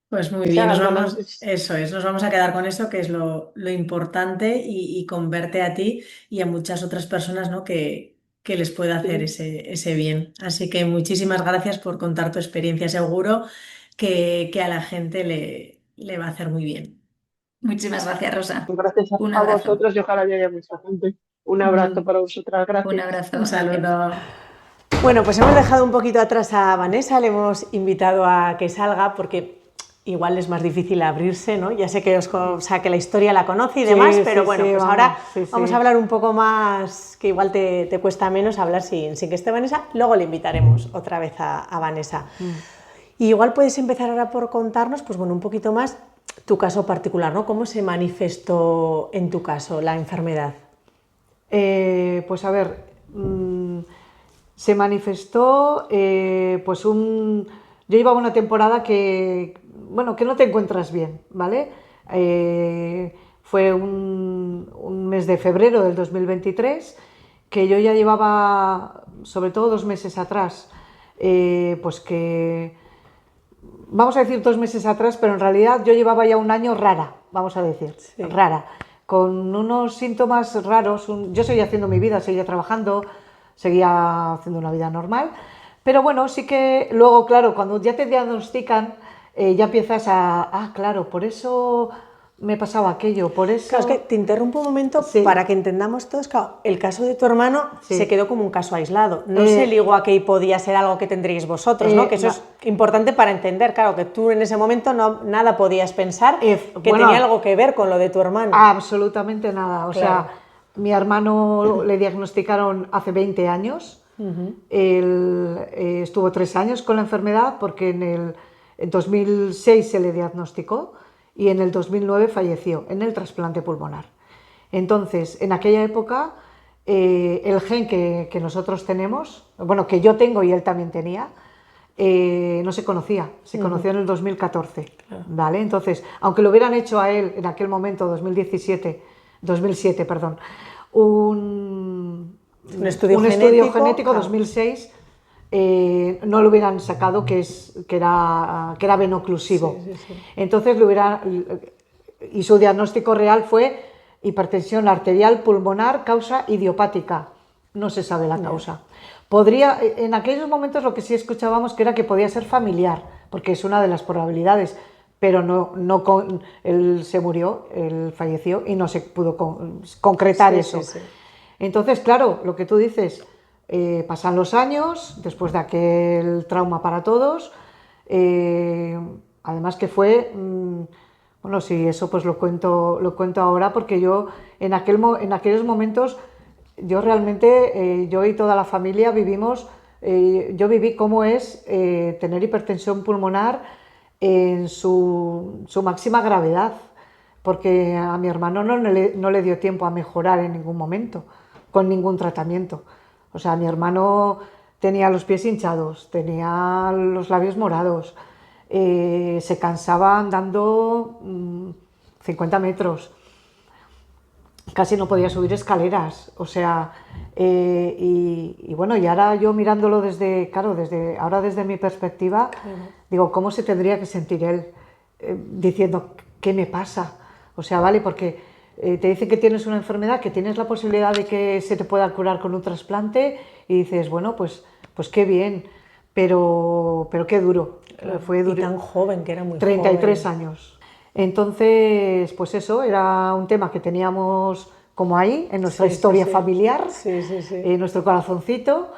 Pues muy que se bien, nos hagan vamos, donantes. eso es, nos vamos a quedar con eso, que es lo importante y con verte a ti y a muchas otras personas, ¿no? Que les pueda hacer Sí. ese bien. Así que muchísimas gracias por contar tu experiencia, seguro que a la gente le va a hacer muy bien. Muchísimas gracias, Rosa. Gracias Un a abrazo. vosotros y ojalá llegue mucha gente. Un abrazo Mm, para vosotras, Un gracias. abrazo. un Adiós. saludo. Bueno, pues hemos dejado un poquito atrás a Vanessa, le hemos invitado a que salga porque igual es más difícil abrirse, ¿no? Ya sé que, o sea, que la historia la conoce y demás, Sí, pero sí, bueno, sí, pues vamos, ahora sí, vamos a sí. hablar un poco más, que igual te cuesta menos hablar sin que esté Vanessa, luego le invitaremos otra vez a Vanessa. Y igual puedes empezar ahora por contarnos, pues bueno, un poquito más tu caso particular, ¿no? ¿Cómo se manifestó en tu caso la enfermedad? Pues a ver, se manifestó, yo llevaba una temporada bueno, que no te encuentras bien, ¿vale? Fue un mes de febrero del 2023 que yo ya llevaba, sobre todo 2 meses atrás, pues que, vamos a decir 2 meses atrás, pero en realidad yo llevaba ya un año rara, vamos a decir, Sí. rara, con unos síntomas raros. Yo seguía haciendo mi vida, seguía trabajando, seguía haciendo una vida normal, pero bueno, sí que luego, claro, cuando ya te diagnostican, ya empiezas claro, por eso me pasaba aquello, por eso... Claro, es que te interrumpo un momento Sí. para que entendamos todos. Claro, el caso de tu hermano Sí. se quedó como un caso aislado. No se ligó a que podía ser algo que tendríais vosotros, ¿no? Que eso no. es importante para entender, claro, que tú en ese momento nada podías pensar que bueno, tenía algo que ver con lo de tu hermano. Absolutamente nada. O Claro. sea, mi hermano le diagnosticaron hace 20 años. Él estuvo 3 años con la enfermedad porque en 2006 se le diagnosticó y en el 2009 falleció en el trasplante pulmonar. Entonces, en aquella época, el gen que nosotros tenemos, bueno, que yo tengo y él también tenía, no se conocía, se conoció en el 2014, ¿vale? Entonces, aunque lo hubieran hecho a él en aquel momento, 2007, perdón, un estudio genético, claro. 2006, no lo hubieran sacado que era venoclusivo. Sí, sí, sí. Entonces, y su diagnóstico real fue hipertensión arterial pulmonar, causa idiopática. No se sabe la causa. En aquellos momentos lo que sí escuchábamos que era que podía ser familiar, porque es una de las probabilidades, pero él se murió, él falleció y no se pudo concretar Sí, eso. sí, sí. Entonces, claro, lo que tú dices, pasan los años, después de aquel trauma para todos, además que fue, bueno, sí, eso pues lo cuento ahora, porque yo en aquellos momentos, yo realmente, yo y toda la familia yo viví cómo es tener hipertensión pulmonar en su máxima gravedad, porque a mi hermano no le dio tiempo a mejorar en ningún momento, con ningún tratamiento. O sea, mi hermano tenía los pies hinchados, tenía los labios morados, se cansaba andando 50 metros, casi no podía subir escaleras, o sea, y bueno, y ahora yo mirándolo desde mi perspectiva, digo, ¿cómo se tendría que sentir él diciendo, ¿qué me pasa? O sea, vale, porque te dicen que tienes una enfermedad, que tienes la posibilidad de que se te pueda curar con un trasplante, y dices, bueno, pues qué bien, pero qué duro, fue duro. Y tan joven, que era muy 33 joven. años. Entonces, pues eso, era un tema que teníamos como ahí, en nuestra Sí, historia sí, sí. familiar, Sí, sí, sí. en nuestro corazoncito,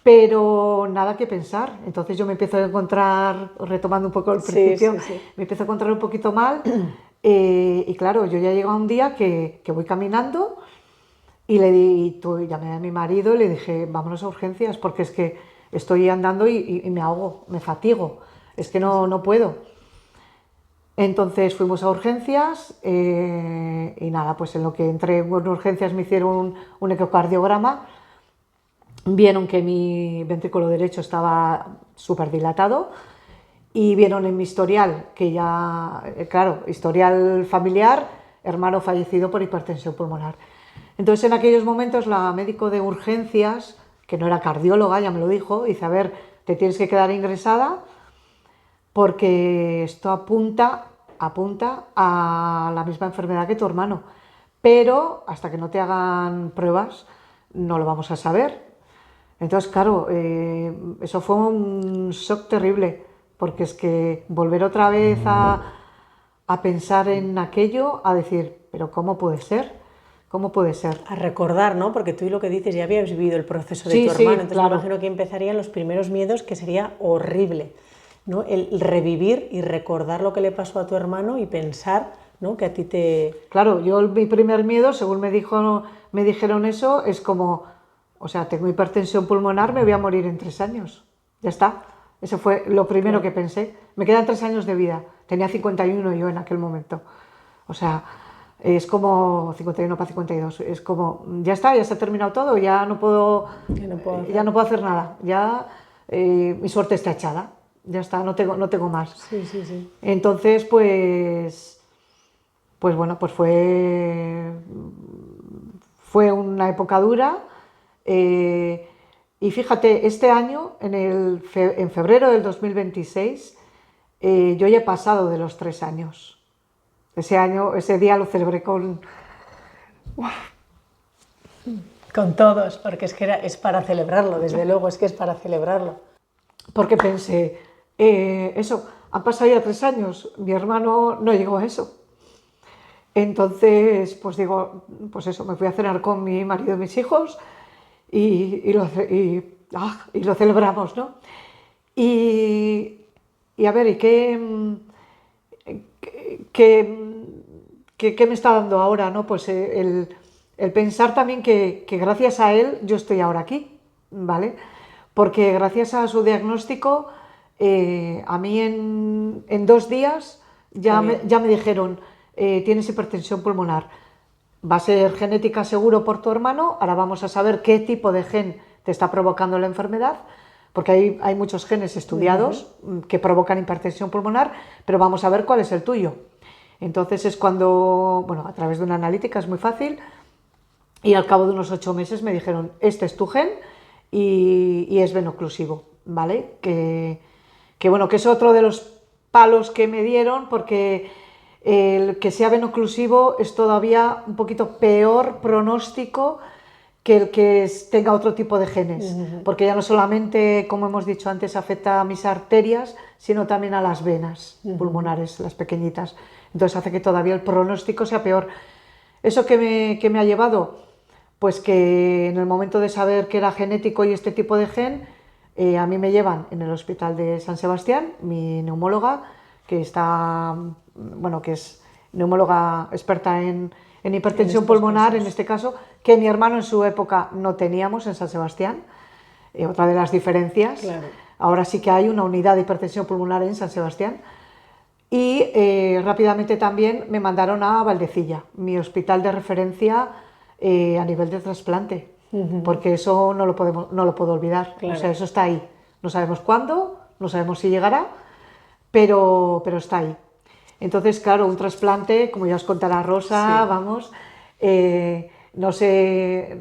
pero nada que pensar. Entonces yo me empiezo a encontrar, retomando un poco el Sí, principio, sí, sí. me empiezo a encontrar un poquito mal, y claro, yo ya llego a un día que voy caminando y llamé a mi marido y le dije, vámonos a urgencias, porque es que estoy andando y me ahogo, me fatigo, es que no puedo. Entonces fuimos a urgencias, y nada, pues en lo que entré en urgencias me hicieron un ecocardiograma, vieron que mi ventrículo derecho estaba súper dilatado y vieron en mi historial, que ya, claro, historial familiar, hermano fallecido por hipertensión pulmonar. Entonces en aquellos momentos la médico de urgencias, que no era cardióloga, ya me lo dijo, dice, a ver, te tienes que quedar ingresada porque esto apunta a la misma enfermedad que tu hermano, pero hasta que no te hagan pruebas no lo vamos a saber. Entonces, claro, eso fue un shock terrible, porque es que volver otra vez a pensar en aquello, a decir, pero ¿cómo puede ser? ¿Cómo puede ser? A recordar, ¿no? Porque tú y lo que dices, ya habías vivido el proceso de Sí, tu sí, hermano, entonces claro. me imagino que empezarían los primeros miedos, que sería horrible, ¿no? El revivir y recordar lo que le pasó a tu hermano y pensar, ¿no?, que a ti te... Claro, mi primer miedo, según me dijeron eso, es como, o sea, tengo hipertensión pulmonar, me voy a morir en 3 años. Ya está. Eso fue lo primero que pensé. Me quedan 3 años de vida. Tenía 51 yo en aquel momento. O sea, es como 51 para 52. Es como, ya está, ya se ha terminado todo, ya no puedo hacer nada. Ya mi suerte está echada. Ya está, no tengo más. Sí, sí, sí. Entonces, pues bueno, pues fue una época dura, Y fíjate, este año, en febrero del 2026, yo ya he pasado de los 3 años. Ese día lo celebré con... Con todos, porque es que es para celebrarlo, desde luego es que es para celebrarlo. Porque pensé, eso, han pasado ya 3 años, mi hermano no llegó a eso. Entonces, pues digo, pues eso, me fui a cenar con mi marido y mis hijos y lo celebramos, ¿no? Y a ver, ¿y qué me está dando ahora, ¿no? Pues el pensar también que gracias a él yo estoy ahora aquí, ¿vale? Porque gracias a su diagnóstico, a mí en 2 días ya me dijeron, tienes hipertensión pulmonar. Va a ser genética seguro por tu hermano, ahora vamos a saber qué tipo de gen te está provocando la enfermedad, porque hay muchos genes estudiados que provocan hipertensión pulmonar, pero vamos a ver cuál es el tuyo. Entonces es cuando, bueno, a través de una analítica es muy fácil, y al cabo de unos 8 meses me dijeron, este es tu gen y es venoclusivo, ¿vale? Que bueno, que es otro de los palos que me dieron, porque el que sea venoclusivo es todavía un poquito peor pronóstico que el que tenga otro tipo de genes, porque ya no solamente, como hemos dicho antes, afecta a mis arterias, sino también a las venas pulmonares, las pequeñitas. Entonces hace que todavía el pronóstico sea peor. ¿Eso qué me ha llevado? Pues que en el momento de saber que era genético y este tipo de gen, a mí me llevan en el hospital de San Sebastián, mi neumóloga, que está, bueno, que es neumóloga experta en hipertensión pulmonar, en este caso, que mi hermano en su época no teníamos en San Sebastián, otra de las diferencias. Claro. Ahora sí que hay una unidad de hipertensión pulmonar en San Sebastián. Y rápidamente también me mandaron a Valdecilla, mi hospital de referencia a nivel de trasplante, porque eso no lo puedo olvidar. Claro. O sea, eso está ahí. No sabemos cuándo, no sabemos si llegará, pero está ahí. Entonces, claro, un trasplante, como ya os contará Rosa, Sí. vamos, no se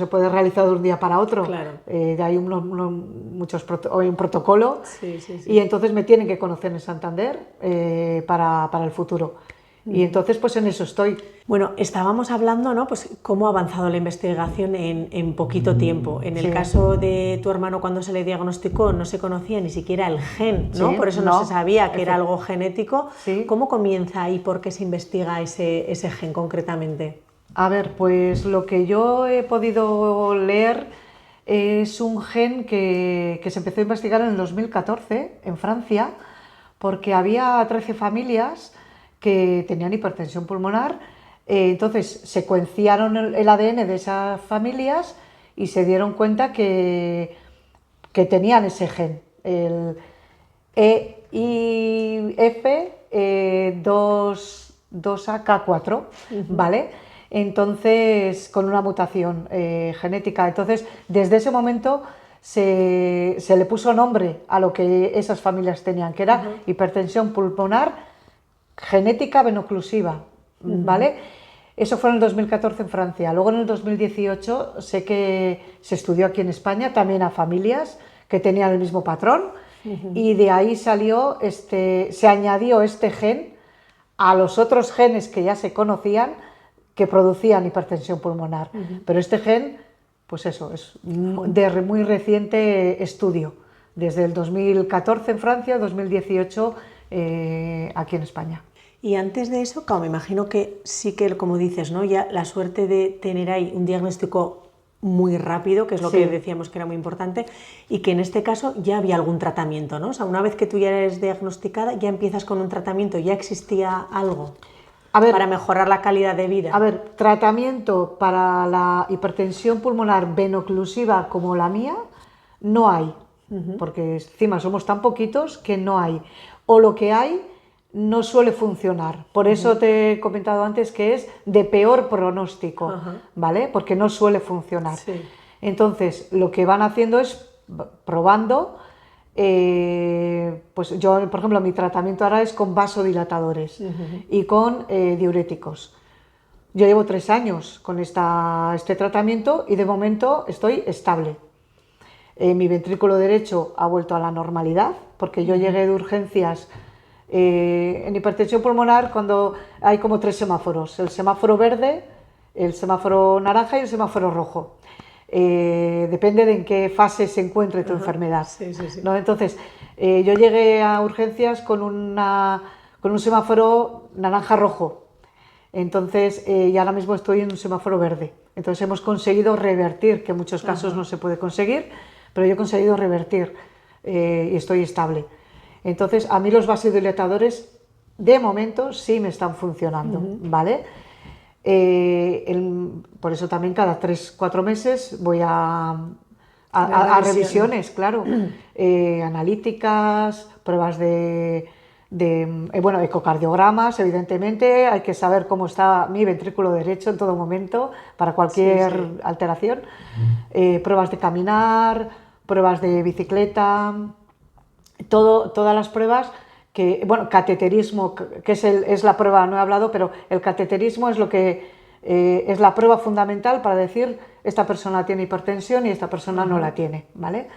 puede realizar de un día para otro. Claro. Hay hay un protocolo, Sí. y entonces me tienen que conocer en Santander para el futuro. Y entonces, pues en eso estoy. Bueno, estábamos hablando, ¿no? Pues cómo ha avanzado la investigación en poquito tiempo. En el Sí. caso de tu hermano, cuando se le diagnosticó, no se conocía ni siquiera el gen, ¿no? Sí, Por eso no no. se sabía que era algo genético. Sí. ¿Cómo comienza y por qué se investiga ese gen concretamente? A ver, pues lo que yo he podido leer es un gen que se empezó a investigar en el 2014 en Francia, porque había 13 familias que tenían hipertensión pulmonar. Entonces secuenciaron el ADN de esas familias y se dieron cuenta que tenían ese gen, el EIF2AK4, ¿vale? Entonces, con una mutación genética. Entonces, desde ese momento se le puso nombre a lo que esas familias tenían, que era hipertensión pulmonar genética venoclusiva, ¿vale? Eso fue en el 2014 en Francia. Luego, en el 2018, sé que se estudió aquí en España también a familias que tenían el mismo patrón, y de ahí se añadió este gen a los otros genes que ya se conocían que producían hipertensión pulmonar. Pero este gen, pues eso, es de muy reciente estudio, desde el 2014 en Francia, 2018 aquí en España. Y antes de eso, claro, me imagino que sí que, como dices, ¿no? Ya la suerte de tener ahí un diagnóstico muy rápido, que es lo Sí. que decíamos que era muy importante, y que en este caso ya había algún tratamiento, ¿no? O sea, una vez que tú ya eres diagnosticada, ya empiezas con un tratamiento, ya existía algo para mejorar la calidad de vida. A ver, tratamiento para la hipertensión pulmonar venoclusiva como la mía, no hay, porque encima somos tan poquitos que no hay. O lo que hay no suele funcionar. Por eso te he comentado antes que es de peor pronóstico, ¿vale? Porque no suele funcionar. Sí. Entonces, lo que van haciendo es probando. Pues yo, por ejemplo, mi tratamiento ahora es con vasodilatadores y con diuréticos. yo llevo 3 años con este tratamiento y de momento estoy estable. Mi ventrículo derecho ha vuelto a la normalidad, porque yo llegué de urgencias en hipertensión pulmonar cuando hay como 3 semáforos: el semáforo verde, el semáforo naranja y el semáforo rojo. Depende de en qué fase se encuentre tu enfermedad. Sí, sí, sí. ¿No? Entonces, yo llegué a urgencias con un semáforo naranja-rojo. Entonces, y ahora mismo estoy en un semáforo verde. Entonces, hemos conseguido revertir, que en muchos casos no se puede conseguir, pero yo he conseguido revertir y estoy estable. Entonces, a mí los vasodilatadores, de momento, sí me están funcionando, ¿vale? Por eso también cada 3-4 meses voy a revisiones, claro, analíticas, pruebas bueno, ecocardiogramas, evidentemente, hay que saber cómo está mi ventrículo derecho en todo momento para cualquier alteración, pruebas de caminar, pruebas de bicicleta, todas las pruebas. Bueno, cateterismo, que es la prueba, no he hablado, pero el cateterismo es es la prueba fundamental para decir esta persona tiene hipertensión y esta persona no la tiene, ¿vale?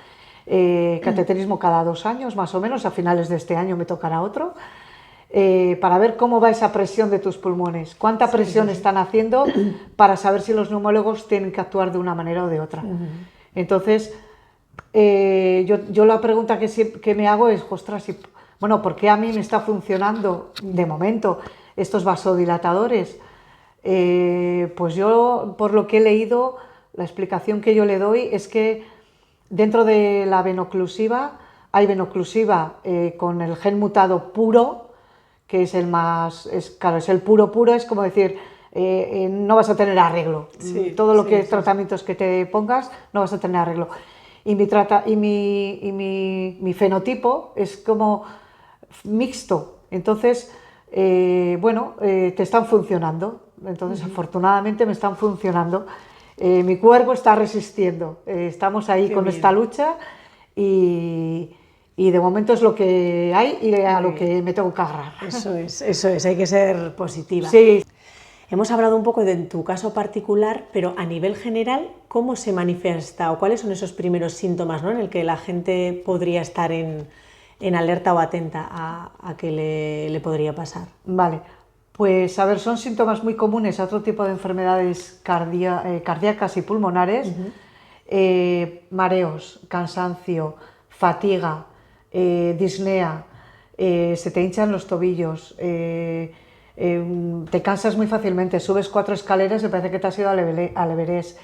Cateterismo cada 2 años, más o menos, a finales de este año me tocará otro, para ver cómo va esa presión de tus pulmones, cuánta presión están haciendo, para saber si los neumólogos tienen que actuar de una manera o de otra. Entonces, yo la pregunta que me hago es, ostras, bueno, ¿por qué a mí me está funcionando de momento estos vasodilatadores? Pues yo, por lo que he leído, la explicación que yo le doy es que dentro de la venoclusiva hay venoclusiva con el gen mutado puro, que es el más, claro, es el puro, es como decir, no vas a tener arreglo. Todo lo que tratamientos que te pongas, no vas a tener arreglo. Y mi fenotipo es como mixto, entonces, bueno, te están funcionando. Entonces, afortunadamente me están funcionando. Mi cuerpo está resistiendo. Estamos ahí con esta lucha y de momento es lo que hay y a lo que me tengo que agarrar. Eso es, hay que ser positiva. Sí. Hemos hablado un poco de tu caso particular, pero a nivel general, ¿cómo se manifiesta o cuáles son esos primeros síntomas, ¿no?, en el que la gente podría estar en alerta o atenta a qué le podría pasar? Vale, pues a ver, son síntomas muy comunes a otro tipo de enfermedades cardíacas y pulmonares, mareos, cansancio, fatiga, disnea, se te hinchan los tobillos, te cansas muy fácilmente, subes 4 escaleras y parece que te has ido al Everest.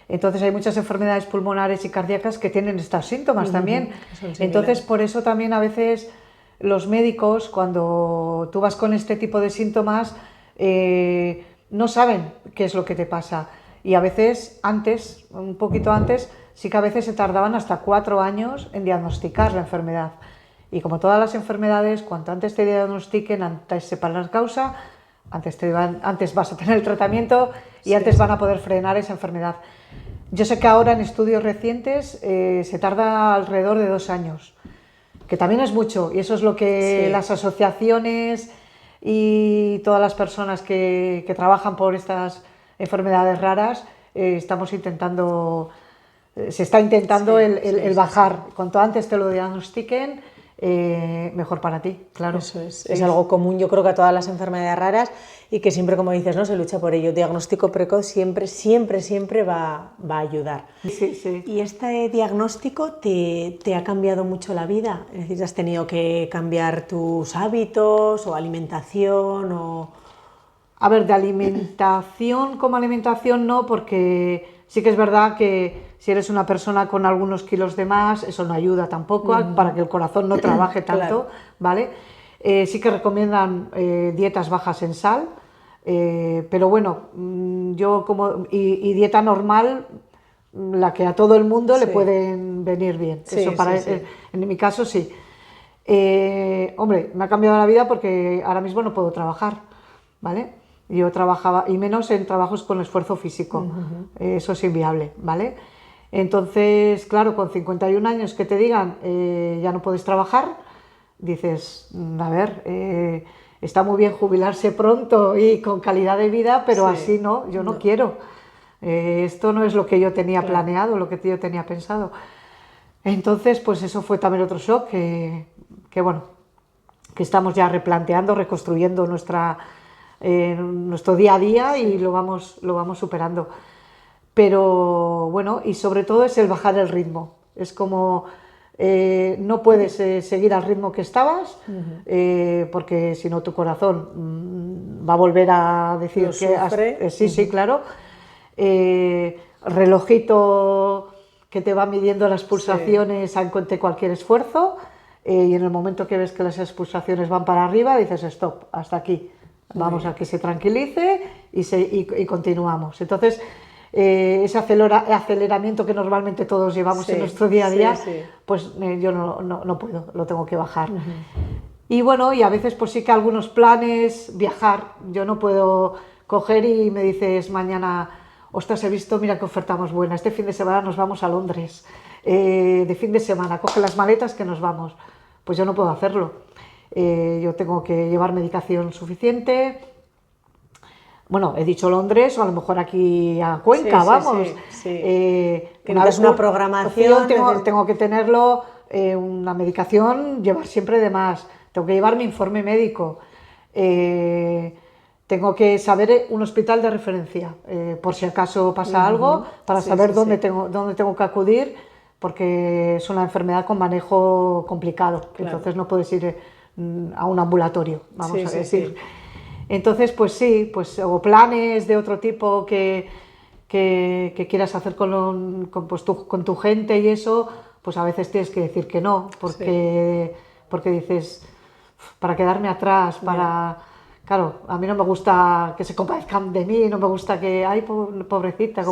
Entonces hay muchas enfermedades pulmonares y cardíacas que tienen estos síntomas también. Entonces por eso también a veces los médicos, cuando tú vas con este tipo de síntomas, no saben qué es lo que te pasa. Y a veces antes, un poquito antes, sí que a veces se tardaban hasta 4 años en diagnosticar la enfermedad. Y como todas las enfermedades, cuanto antes te diagnostiquen, antes sepan la causa, antes vas a tener el tratamiento y antes van a poder frenar esa enfermedad. Yo sé que ahora en estudios recientes se tarda alrededor de 2 años, que también es mucho, y eso es lo que las asociaciones y todas las personas que trabajan por estas enfermedades raras estamos intentando, se está intentando el bajar. Cuanto antes te lo diagnostiquen, mejor para ti, claro. Eso es algo común, yo creo, que a todas las enfermedades raras, y que siempre, como dices, ¿no?, se lucha por ello. Diagnóstico precoz siempre va a ayudar. Sí. ¿Y este diagnóstico te ha cambiado mucho la vida? Es decir, ¿has tenido que cambiar tus hábitos o alimentación o...? A ver, de alimentación como alimentación no, porque sí que es verdad que si eres una persona con algunos kilos de más, eso no ayuda tampoco para que el corazón no trabaje tanto, ¿vale? Sí que recomiendan dietas bajas en sal, pero bueno, yo y dieta normal, la que a todo el mundo le pueden venir bien. Eso en mi caso sí. Hombre, me ha cambiado la vida porque ahora mismo no puedo trabajar, ¿vale? Yo trabajaba, y menos en trabajos con esfuerzo físico, eso es inviable, ¿vale? Entonces, claro, con 51 años que te digan ya no puedes trabajar, dices, a ver, está muy bien jubilarse pronto y con calidad de vida, pero Sí. así no, yo no No. quiero. Esto no es lo que yo tenía Claro. planeado, lo que yo tenía pensado. Entonces, pues eso fue también otro shock, que bueno, que estamos ya replanteando, reconstruyendo nuestro día a día y lo vamos superando. Pero bueno, y sobre todo es el bajar el ritmo. Es como no puedes seguir al ritmo que estabas, porque si no tu corazón va a volver a decir Lo que sufre. sí, sí, claro. Relojito que te va midiendo las pulsaciones ante cualquier esfuerzo, y en el momento que ves que las pulsaciones van para arriba, dices stop, hasta aquí. Vamos a que se tranquilice y continuamos. Entonces, ese aceleramiento que normalmente todos llevamos Sí, en nuestro día a día, sí. pues yo no puedo, lo tengo que bajar. Y bueno, y a veces pues sí que algunos planes, viajar, yo no puedo coger y me dices mañana, ostras, he visto, mira qué oferta más buena, este fin de semana nos vamos a Londres, de fin de semana, coge las maletas que nos vamos. Pues yo no puedo hacerlo. Yo tengo que llevar medicación suficiente. Bueno, he dicho Londres o a lo mejor aquí a Cuenca, Sí, sí, vamos. sí, sí. Que necesitas una programación, tengo que tenerlo, una medicación, llevar siempre de más. Tengo que llevar mi informe médico. Tengo que saber un hospital de referencia, por si acaso pasa algo, para Sí, saber sí, dónde sí. tengo que acudir, porque es una enfermedad con manejo complicado. Claro. Entonces no puedes ir a un ambulatorio, vamos Sí, a sí, decir. sí. Entonces, pues sí, pues, o planes de otro tipo que quieras hacer con tu gente y eso, pues a veces tienes que decir que no, porque dices, para quedarme atrás, para... Claro, a mí no me gusta que se compadezcan de mí, no me gusta que, ay, pobrecita,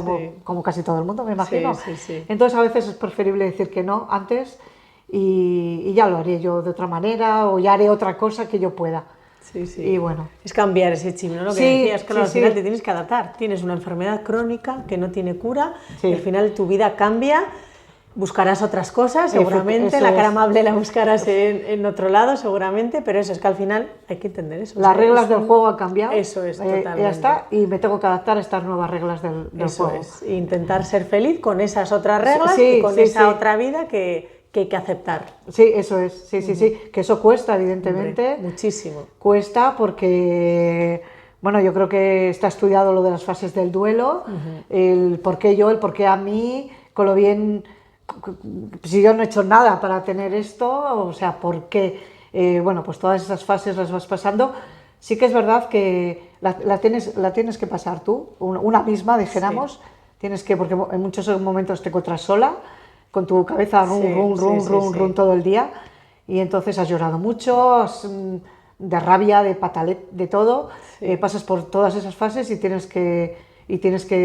como casi todo el mundo, me imagino. Sí, sí, sí. Entonces a veces es preferible decir que no antes y ya lo haré yo de otra manera o ya haré otra cosa que yo pueda. Sí, sí. Y bueno. Es cambiar ese chip, ¿no? Lo que Sí, decías, claro, sí, al final sí. te tienes que adaptar. Tienes una enfermedad crónica que no tiene cura, Sí. y al final tu vida cambia, buscarás otras cosas, seguramente, Eso la cara es. amable la buscarás en otro lado, seguramente, pero eso es que al final hay que entender eso. Las o sea, reglas es del un- juego han cambiado. Eso es, totalmente. Ya está, y me tengo que adaptar a estas nuevas reglas del Eso juego. es, e intentar ser feliz con esas otras reglas Sí, y con sí, esa sí. otra vida que hay que aceptar. Sí, eso es, sí, sí, sí. Que eso cuesta, evidentemente. Hombre, muchísimo. Cuesta porque, bueno, yo creo que está estudiado lo de las fases del duelo, el por qué yo, el por qué a mí, con lo bien, si yo no he hecho nada para tener esto, o sea, por qué, bueno, pues todas esas fases las vas pasando. Sí que es verdad que la tienes que pasar tú, una misma, dijéramos, tienes que, porque en muchos momentos te encuentras sola, con tu cabeza Sí, run sí. todo el día, y entonces has llorado mucho, de rabia, de patalet, de todo, pasas por todas esas fases y tienes que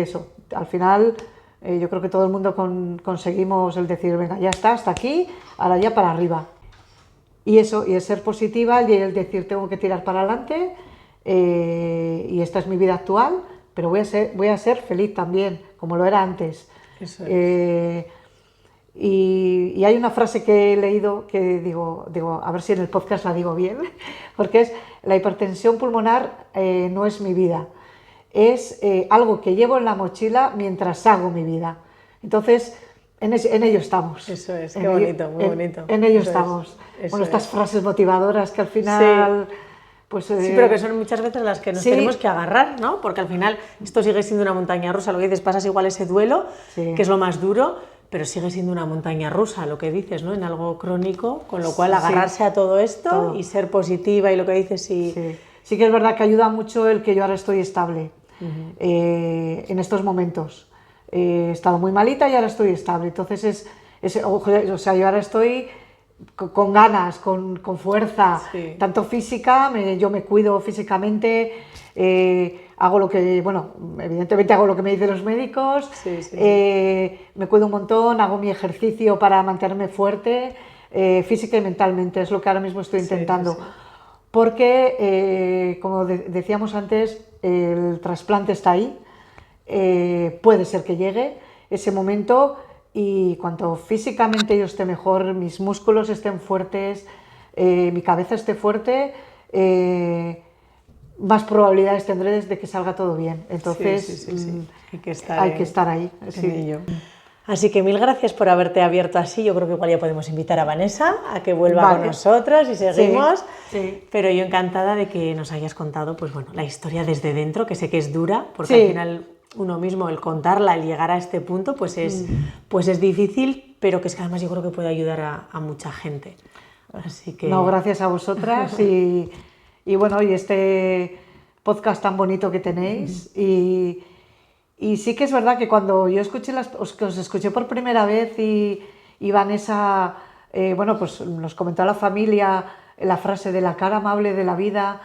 eso, al final yo creo que todo el mundo conseguimos el decir, venga, ya está, hasta aquí, ahora ya para arriba. Y eso, y el ser positiva y el decir, tengo que tirar para adelante, y esta es mi vida actual, pero voy a ser feliz también, como lo era antes. Eso es. Y hay una frase que he leído que digo, a ver si en el podcast la digo bien, porque es, la hipertensión pulmonar no es mi vida, es algo que llevo en la mochila mientras hago mi vida. Entonces, en ello estamos. Eso es, qué bonito, muy bonito. En ello Eso es, estamos. eso Bueno, estas es. frases motivadoras que al final... Pues, Sí, pero que son muchas veces las que nos sí. tenemos que agarrar, ¿no? Porque al final esto sigue siendo una montaña rusa, lo que dices, pasas igual ese duelo, Sí. que es lo más duro, pero sigue siendo una montaña rusa, lo que dices, ¿no? En algo crónico, con lo cual Sí. agarrarse a todo esto Todo. y ser positiva y lo que dices y... Sí que es verdad que ayuda mucho el que yo ahora estoy estable en estos momentos. He estado muy malita y ahora estoy estable. Entonces, o sea, yo ahora estoy con ganas, con fuerza, Sí. tanto física, yo me cuido físicamente, hago lo que, bueno, evidentemente hago lo que me dicen los médicos, Sí, sí, me cuido un montón, hago mi ejercicio para mantenerme fuerte, física y mentalmente, es lo que ahora mismo estoy intentando. sí. Porque, como decíamos antes, el trasplante está ahí, puede ser que llegue ese momento y cuanto físicamente yo esté mejor, mis músculos estén fuertes, mi cabeza esté fuerte, más probabilidades tendré de que salga todo bien. Entonces, sí. Hay que estar ahí. en Sí. ello. Así que mil gracias por haberte abierto así. Yo creo que igual ya podemos invitar a Vanessa a que vuelva Vale. con nosotras y seguimos. Sí. Pero yo encantada de que nos hayas contado, pues bueno, la historia desde dentro, que sé que es dura, porque Sí. al final uno mismo, el contarla, el llegar a este punto, pues es difícil, pero que es que además yo creo que puede ayudar a mucha gente. Así que... No, gracias a vosotras y bueno, y este podcast tan bonito que tenéis y sí que es verdad que cuando yo escuché os escuché por primera vez y Vanessa, bueno, pues nos comentó a la familia la frase de la cara amable de la vida,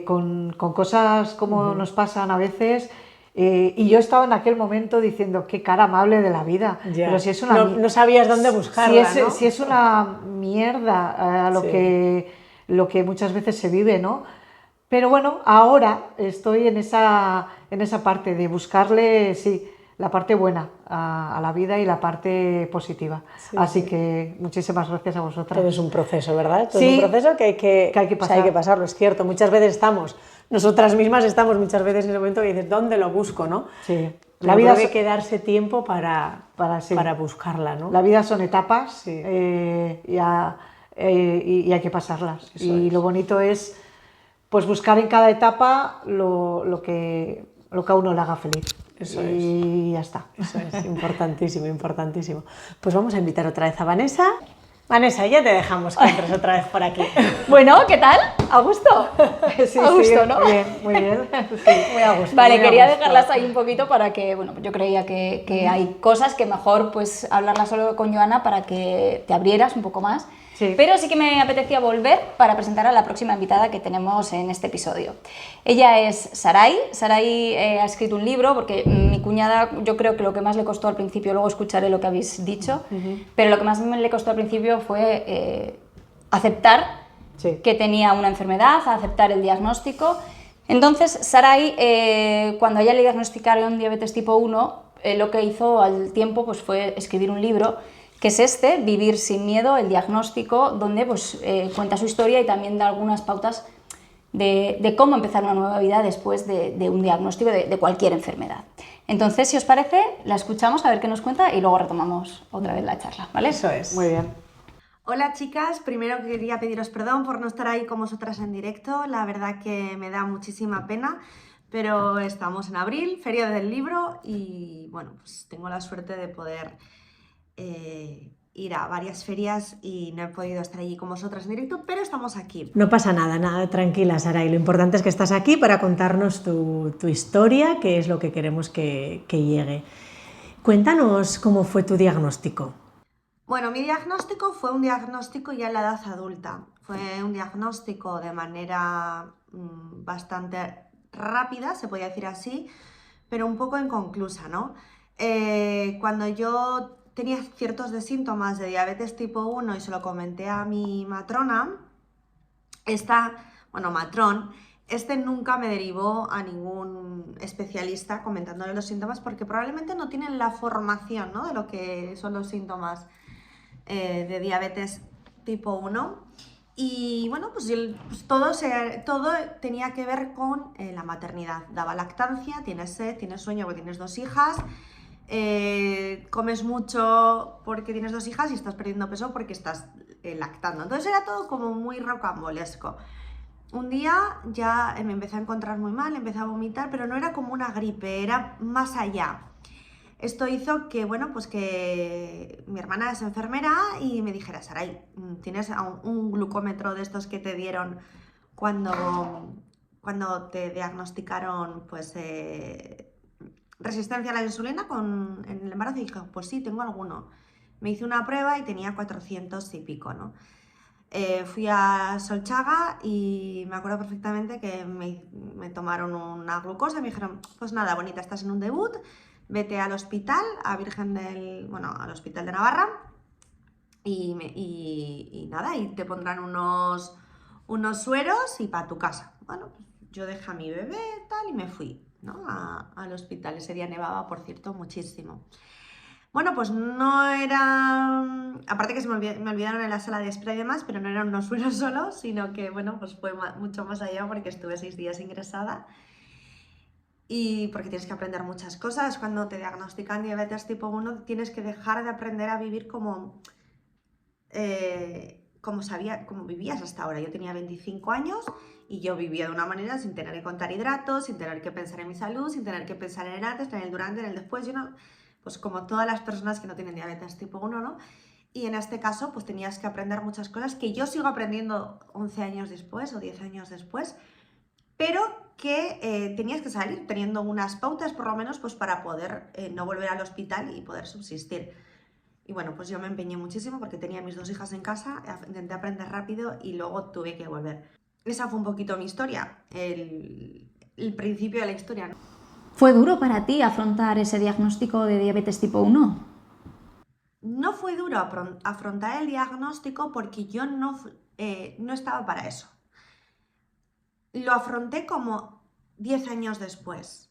con cosas como nos pasan a veces. Y yo estaba en aquel momento diciendo, qué cara amable de la vida. Ya. Pero si es una No sabías dónde buscarla, ¿no? Si es una mierda lo que muchas veces se vive, ¿no? Pero bueno, ahora estoy en esa parte de buscarle, sí, la parte buena a la vida y la parte positiva. Así que muchísimas gracias a vosotras. Todo es un proceso, ¿verdad? Todo Sí, es un proceso que hay que pasar. o sea, hay que pasarlo, es cierto. Muchas veces nosotras mismas estamos muchas veces en ese momento que dices, ¿dónde lo busco, no? Sí. La vida debe quedarse tiempo para buscarla, ¿no? La vida son etapas Sí. y hay que pasarlas. Eso y es. lo bonito es pues buscar en cada etapa lo que a uno le haga feliz. Eso y ya está. Eso es importantísimo, importantísimo. Pues vamos a invitar otra vez a Vanessa. Vanessa, ya te dejamos que entres otra vez por aquí. Bueno, ¿qué tal? ¿A gusto? Sí, A gusto, ¿no? Muy bien. Sí, muy a gusto. Vale, muy a quería gusto. dejarlas ahí un poquito para que, bueno, yo creía que hay cosas que mejor pues hablarlas solo con Joana para que te abrieras un poco más. Sí. Pero sí que me apetecía volver para presentar a la próxima invitada que tenemos en este episodio. Ella es Sarai. Sarai ha escrito un libro porque mi cuñada, yo creo que lo que más le costó al principio, luego escucharé lo que habéis dicho, pero lo que más le costó al principio fue aceptar Sí. que tenía una enfermedad, aceptar el diagnóstico. Entonces, Sarai, cuando a ella le diagnosticaron diabetes tipo 1, lo que hizo al tiempo pues, fue escribir un libro que es Vivir sin miedo, el diagnóstico, donde pues, cuenta su historia y también da algunas pautas de cómo empezar una nueva vida después de un diagnóstico de cualquier enfermedad. Entonces, si os parece, la escuchamos a ver qué nos cuenta y luego retomamos otra vez la charla, ¿vale? Eso es. Muy bien. Hola chicas, primero quería pediros perdón por no estar ahí con vosotras en directo, la verdad que me da muchísima pena, pero estamos en abril, Feria del Libro y bueno, pues tengo la suerte de poder ir a varias ferias y no he podido estar allí con vosotras en directo, pero estamos aquí. No pasa nada, tranquila, Sarai. Lo importante es que estás aquí para contarnos tu historia, que es lo que queremos que llegue. Cuéntanos cómo fue tu diagnóstico. Bueno, mi diagnóstico fue un diagnóstico ya en la edad adulta. Fue un diagnóstico de manera bastante rápida, se podría decir así, pero un poco inconclusa, ¿no? Cuando yo tenía ciertos de síntomas de diabetes tipo 1 y se lo comenté a mi matrona, matrón, nunca me derivó a ningún especialista comentándole los síntomas porque probablemente no tienen la formación, ¿no?, de lo que son los síntomas de diabetes tipo 1 y bueno, pues todo tenía que ver con la maternidad. Daba lactancia, tienes sed, tienes sueño porque tienes 2 hijas, comes mucho porque tienes 2 hijas y estás perdiendo peso porque estás lactando. Entonces era todo como muy rocambolesco. Un día ya me empecé a encontrar muy mal, empecé a vomitar, pero no era como una gripe, era más allá. Esto hizo que, bueno, pues que mi hermana es enfermera y me dijera, Sarai, ¿tienes un glucómetro de estos que te dieron cuando te diagnosticaron pues resistencia a la insulina en el embarazo? Y dije, pues sí, tengo alguno. Me hice una prueba y tenía 400 y pico, ¿no? Fui a Solchaga y me acuerdo perfectamente que me tomaron una glucosa y me dijeron, pues nada, bonita, estás en un debut, vete al hospital, al hospital de Navarra y nada, y te pondrán unos sueros y para tu casa. Bueno, pues yo dejé a mi bebé tal y me fui, ¿no?, al hospital. Ese día nevaba, por cierto, muchísimo. Bueno, pues no era... Aparte que me olvidaron en la sala de espera y demás, pero no eran unos sueros solos, sino que, bueno, pues fue mucho más allá porque estuve 6 días ingresada. Y porque tienes que aprender muchas cosas. Cuando te diagnostican diabetes tipo 1, tienes que dejar de aprender a vivir como vivías hasta ahora. Yo tenía 25 años y yo vivía de una manera sin tener que contar hidratos, sin tener que pensar en mi salud, sin tener que pensar en el antes, en el durante, en el después. Pues como todas las personas que no tienen diabetes tipo 1, ¿no? Y en este caso, pues tenías que aprender muchas cosas que yo sigo aprendiendo 11 años después o 10 años después, pero que tenías que salir teniendo unas pautas por lo menos pues para poder no volver al hospital y poder subsistir. Y bueno, pues yo me empeñé muchísimo porque tenía mis 2 hijas en casa, intenté aprender rápido y luego tuve que volver. Esa fue un poquito mi historia, el principio de la historia, ¿no? ¿Fue duro para ti afrontar ese diagnóstico de diabetes tipo 1? No fue duro afrontar el diagnóstico porque yo no estaba para eso. Lo afronté como 10 años después.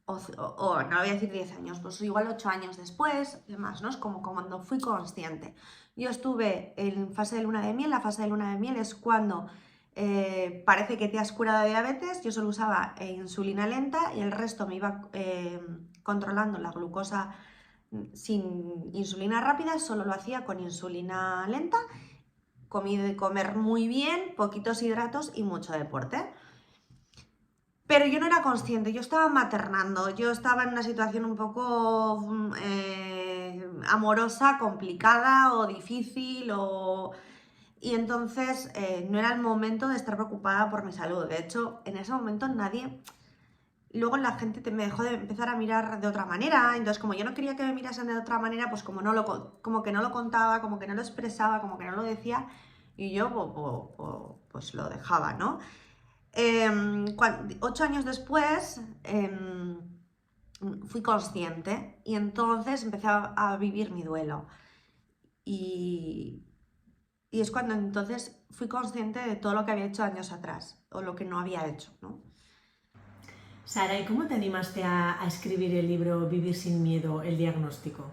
O no voy a decir 10 años, pues igual 8 años después, demás, ¿no? Es como cuando fui consciente. Yo estuve en fase de luna de miel. La fase de luna de miel es cuando parece que te has curado de diabetes. Yo solo usaba insulina lenta y el resto me iba controlando la glucosa sin insulina rápida, solo lo hacía con insulina lenta. Comí de comer muy bien, poquitos hidratos y mucho deporte. Pero yo no era consciente, yo estaba maternando, yo estaba en una situación un poco amorosa, complicada o difícil, y entonces no era el momento de estar preocupada por mi salud. De hecho, en ese momento nadie... Luego la gente me dejó de empezar a mirar de otra manera, entonces como yo no quería que me mirasen de otra manera, pues como que no lo contaba, como que no lo expresaba, como que no lo decía, y yo pues lo dejaba, ¿no? 8 años después fui consciente y entonces empecé a vivir mi duelo. Y es cuando entonces fui consciente de todo lo que había hecho años atrás, o lo que no había hecho, ¿no? Sara, ¿y cómo te animaste a escribir el libro Vivir sin miedo, el diagnóstico?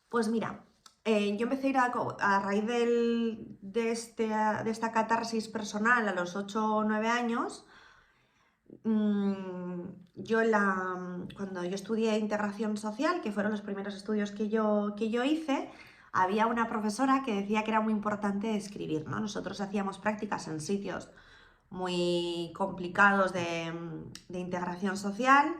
Pues mira, yo empecé a ir a raíz de esta catarsis personal a los 8 o 9 años. Cuando yo estudié integración social, que fueron los primeros estudios que yo hice, había una profesora que decía que era muy importante escribir, ¿no? Nosotros hacíamos prácticas en sitios muy complicados de integración social,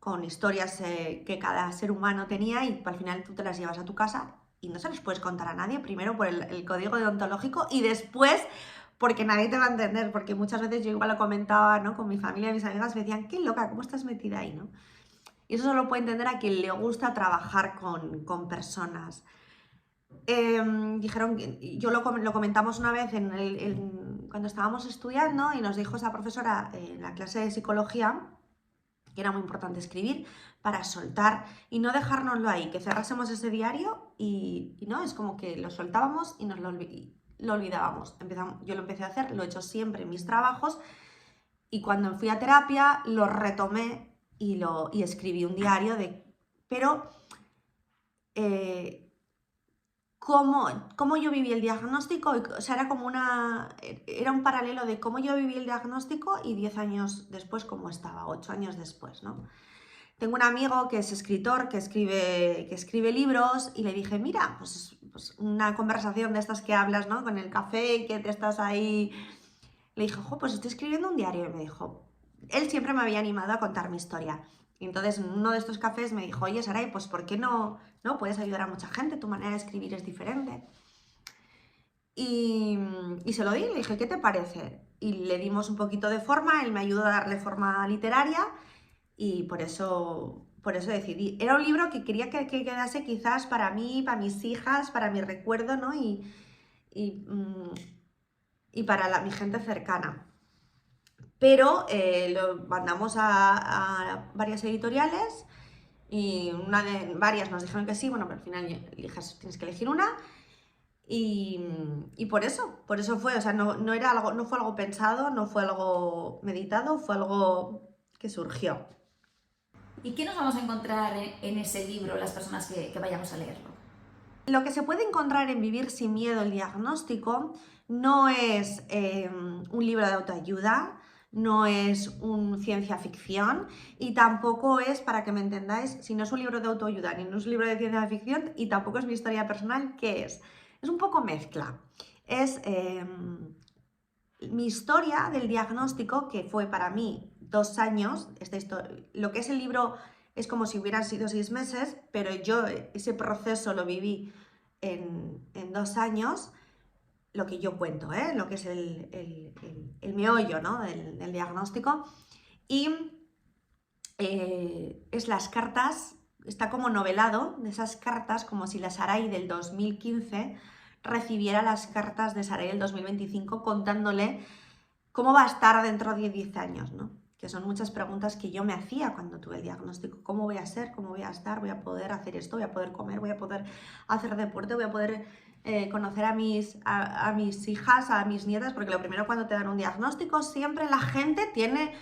con historias que cada ser humano tenía y al final tú te las llevas a tu casa y no se las puedes contar a nadie, primero por el código deontológico y después porque nadie te va a entender, porque muchas veces yo igual lo comentaba, ¿no? Con mi familia y mis amigas me decían, qué loca, ¿cómo estás metida ahí, ¿no? Y eso solo puede entender a quien le gusta trabajar con personas. Dijeron, lo comentamos una vez cuando estábamos estudiando y nos dijo esa profesora en la clase de psicología que era muy importante escribir para soltar y no dejárnoslo ahí, que cerrásemos ese diario y no, es como que lo soltábamos y lo olvidábamos. Yo lo empecé a hacer, lo he hecho siempre en mis trabajos y cuando fui a terapia lo retomé y escribí un diario pero cómo yo viví el diagnóstico, o sea, era un paralelo de cómo yo viví el diagnóstico y 10 años después cómo estaba, 8 años después, ¿no? Tengo un amigo que es escritor, que escribe libros y le dije, mira, pues una conversación de estas que hablas, ¿no? Con el café y que te estás ahí... Le dije, pues estoy escribiendo un diario y me dijo, él siempre me había animado a contar mi historia. Y entonces en uno de estos cafés me dijo, oye Saray, pues ¿por qué no puedes ayudar a mucha gente? Tu manera de escribir es diferente. Y se lo di, le dije, ¿qué te parece? Y le dimos un poquito de forma, él me ayudó a darle forma literaria y por eso decidí. Era un libro que quería que quedase quizás para mí, para mis hijas, para mi recuerdo, ¿no? Y para mi gente cercana. Pero lo mandamos a varias editoriales y varias nos dijeron que sí, bueno, pero al final tienes que elegir una y por eso fue, o sea, no fue algo pensado, no fue algo meditado, fue algo que surgió. ¿Y qué nos vamos a encontrar en ese libro las personas que vayamos a leerlo? Lo que se puede encontrar en Vivir sin miedo el diagnóstico no es un libro de autoayuda, no es un ciencia ficción y tampoco es, para que me entendáis, si no es un libro de autoayuda ni no es un libro de ciencia ficción y tampoco es mi historia personal, ¿qué es? Es un poco mezcla. Es mi historia del diagnóstico, que fue para mí 2 años. Lo que es el libro es como si hubieran sido 6 meses, pero yo ese proceso lo viví en 2 años, lo que yo cuento, lo que es el meollo, ¿no? del diagnóstico. Y es las cartas, está como novelado, de esas cartas, como si la Sarai del 2015 recibiera las cartas de Sarai del 2025 contándole cómo va a estar dentro de 10 años, ¿no? Que son muchas preguntas que yo me hacía cuando tuve el diagnóstico. ¿Cómo voy a ser? ¿Cómo voy a estar? ¿Voy a poder hacer esto? ¿Voy a poder comer? ¿Voy a poder hacer deporte? ¿Voy a poder conocer a mis hijas, a mis nietas? Porque lo primero, cuando te dan un diagnóstico, siempre la gente tiene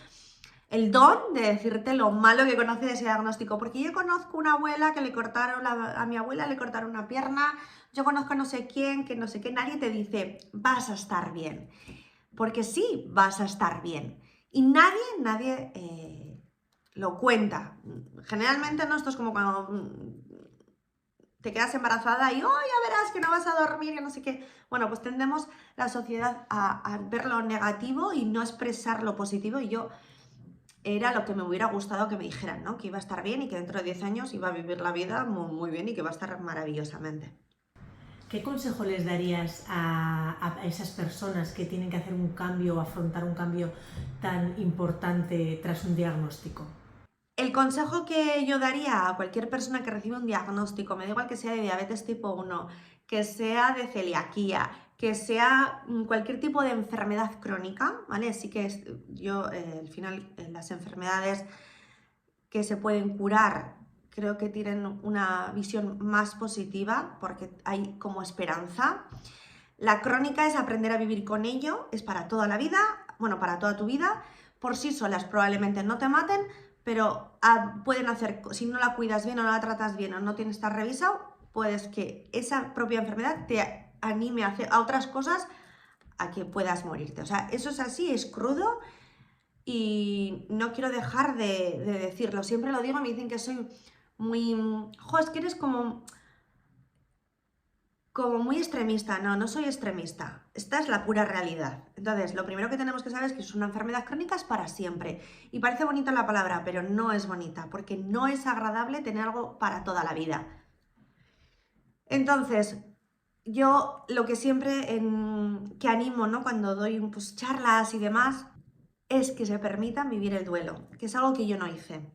el don de decirte lo malo que conoce de ese diagnóstico. Porque yo conozco una abuela que a mi abuela le cortaron una pierna, yo conozco a no sé quién, que no sé qué. Nadie te dice, vas a estar bien. Porque sí, vas a estar bien. Y nadie lo cuenta. Generalmente no, esto es como cuando te quedas embarazada y, oh, ya verás que no vas a dormir, que no sé qué. Bueno, pues tendemos la sociedad a ver lo negativo y no expresar lo positivo. Y yo era lo que me hubiera gustado que me dijeran, ¿no? Que iba a estar bien y que dentro de 10 años iba a vivir la vida muy, muy bien y que va a estar maravillosamente. ¿Qué consejo les darías a esas personas que tienen que hacer un cambio o afrontar un cambio tan importante tras un diagnóstico? El consejo que yo daría a cualquier persona que recibe un diagnóstico, me da igual que sea de diabetes tipo 1, que sea de celiaquía, que sea cualquier tipo de enfermedad crónica, ¿vale? Sí que yo, al final, las enfermedades que se pueden curar, creo que tienen una visión más positiva porque hay como esperanza. La crónica es aprender a vivir con ello, es para toda la vida, bueno, para toda tu vida. Por sí solas probablemente no te maten, pero pueden hacer, si no la cuidas bien o no la tratas bien o no tienes que estar revisado, puedes que esa propia enfermedad te anime a hacer a otras cosas a que puedas morirte. O sea, eso es así, es crudo. Y no quiero dejar de decirlo, siempre lo digo, me dicen que soy muy... es que eres como muy extremista. No soy extremista, esta es la pura realidad. Entonces, lo primero que tenemos que saber es que es una enfermedad crónica, es para siempre. Y parece bonita la palabra, pero no es bonita, porque no es agradable tener algo para toda la vida. Entonces, yo lo que siempre que animo, ¿no? Cuando doy pues, charlas y demás, es que se permitan vivir el duelo, que es algo que yo no hice.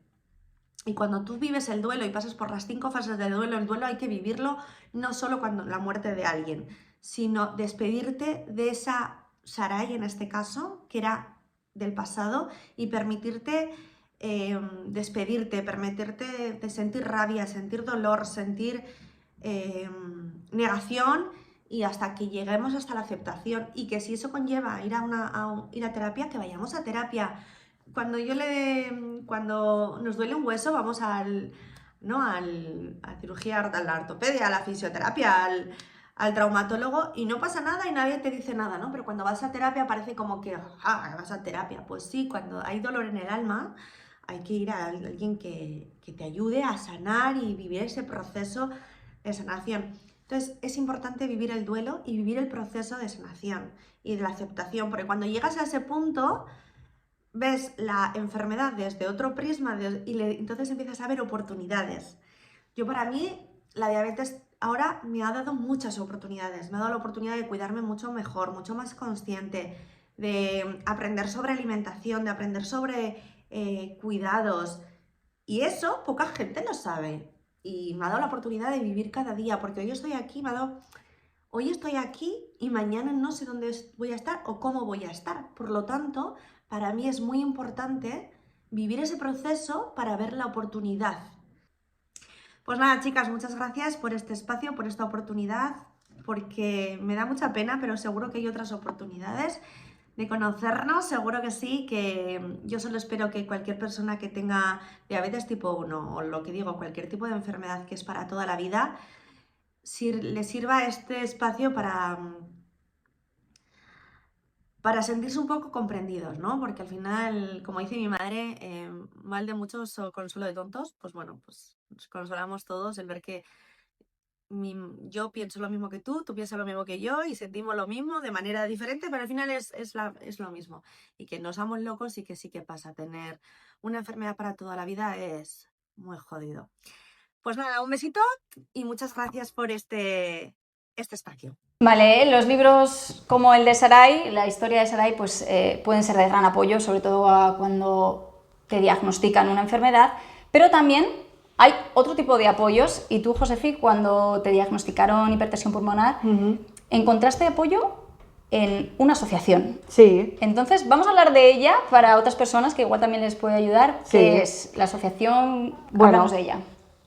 Y cuando tú vives el duelo y pasas por las 5 fases del duelo, el duelo hay que vivirlo no solo cuando la muerte de alguien, sino despedirte de esa Sarai, en este caso, que era del pasado, y permitirte despedirte, permitirte de sentir rabia, sentir dolor, sentir negación, y hasta que lleguemos hasta la aceptación, y que si eso conlleva ir a terapia, que vayamos a terapia. Cuando nos duele un hueso, vamos a cirugía, a la ortopedia, a la fisioterapia, al traumatólogo, y no pasa nada y nadie te dice nada, ¿no? Pero cuando vas a terapia parece como que vas a terapia. Pues sí, cuando hay dolor en el alma, hay que ir a alguien que te ayude a sanar y vivir ese proceso de sanación. Entonces es importante vivir el duelo y vivir el proceso de sanación y de la aceptación, porque cuando llegas a ese punto ves la enfermedad desde otro prisma y entonces empiezas a ver oportunidades. Para mí la diabetes ahora me ha dado muchas oportunidades, me ha dado la oportunidad de cuidarme mucho mejor, mucho más consciente, de aprender sobre alimentación, de aprender sobre cuidados, y eso poca gente lo sabe. Y me ha dado la oportunidad de vivir cada día, porque hoy estoy aquí y mañana no sé dónde voy a estar o cómo voy a estar. Por lo tanto, para mí es muy importante vivir ese proceso para ver la oportunidad. Pues nada, chicas, muchas gracias por este espacio, por esta oportunidad, porque me da mucha pena, pero seguro que hay otras oportunidades de conocernos, seguro que sí, que yo solo espero que cualquier persona que tenga diabetes tipo 1 o lo que digo, cualquier tipo de enfermedad que es para toda la vida, le sirva este espacio para sentirse un poco comprendidos, ¿no? Porque al final, como dice mi madre, mal de muchos o consuelo de tontos, pues bueno, pues nos consolamos todos el ver que yo pienso lo mismo que tú piensas lo mismo que yo y sentimos lo mismo de manera diferente, pero al final es lo mismo. Y que no somos locos y que sí que pasa. Tener una enfermedad para toda la vida es muy jodido. Pues nada, un besito y muchas gracias por este espacio. Vale, los libros como el de Sarai, la historia de Sarai, pues pueden ser de gran apoyo, sobre todo cuando te diagnostican una enfermedad, pero también hay otro tipo de apoyos y tú, Josefi, cuando te diagnosticaron hipertensión pulmonar, encontraste apoyo en una asociación. Sí. Entonces, vamos a hablar de ella para otras personas que igual también les puede ayudar, Sí. que es la asociación, Bueno, hablamos de ella.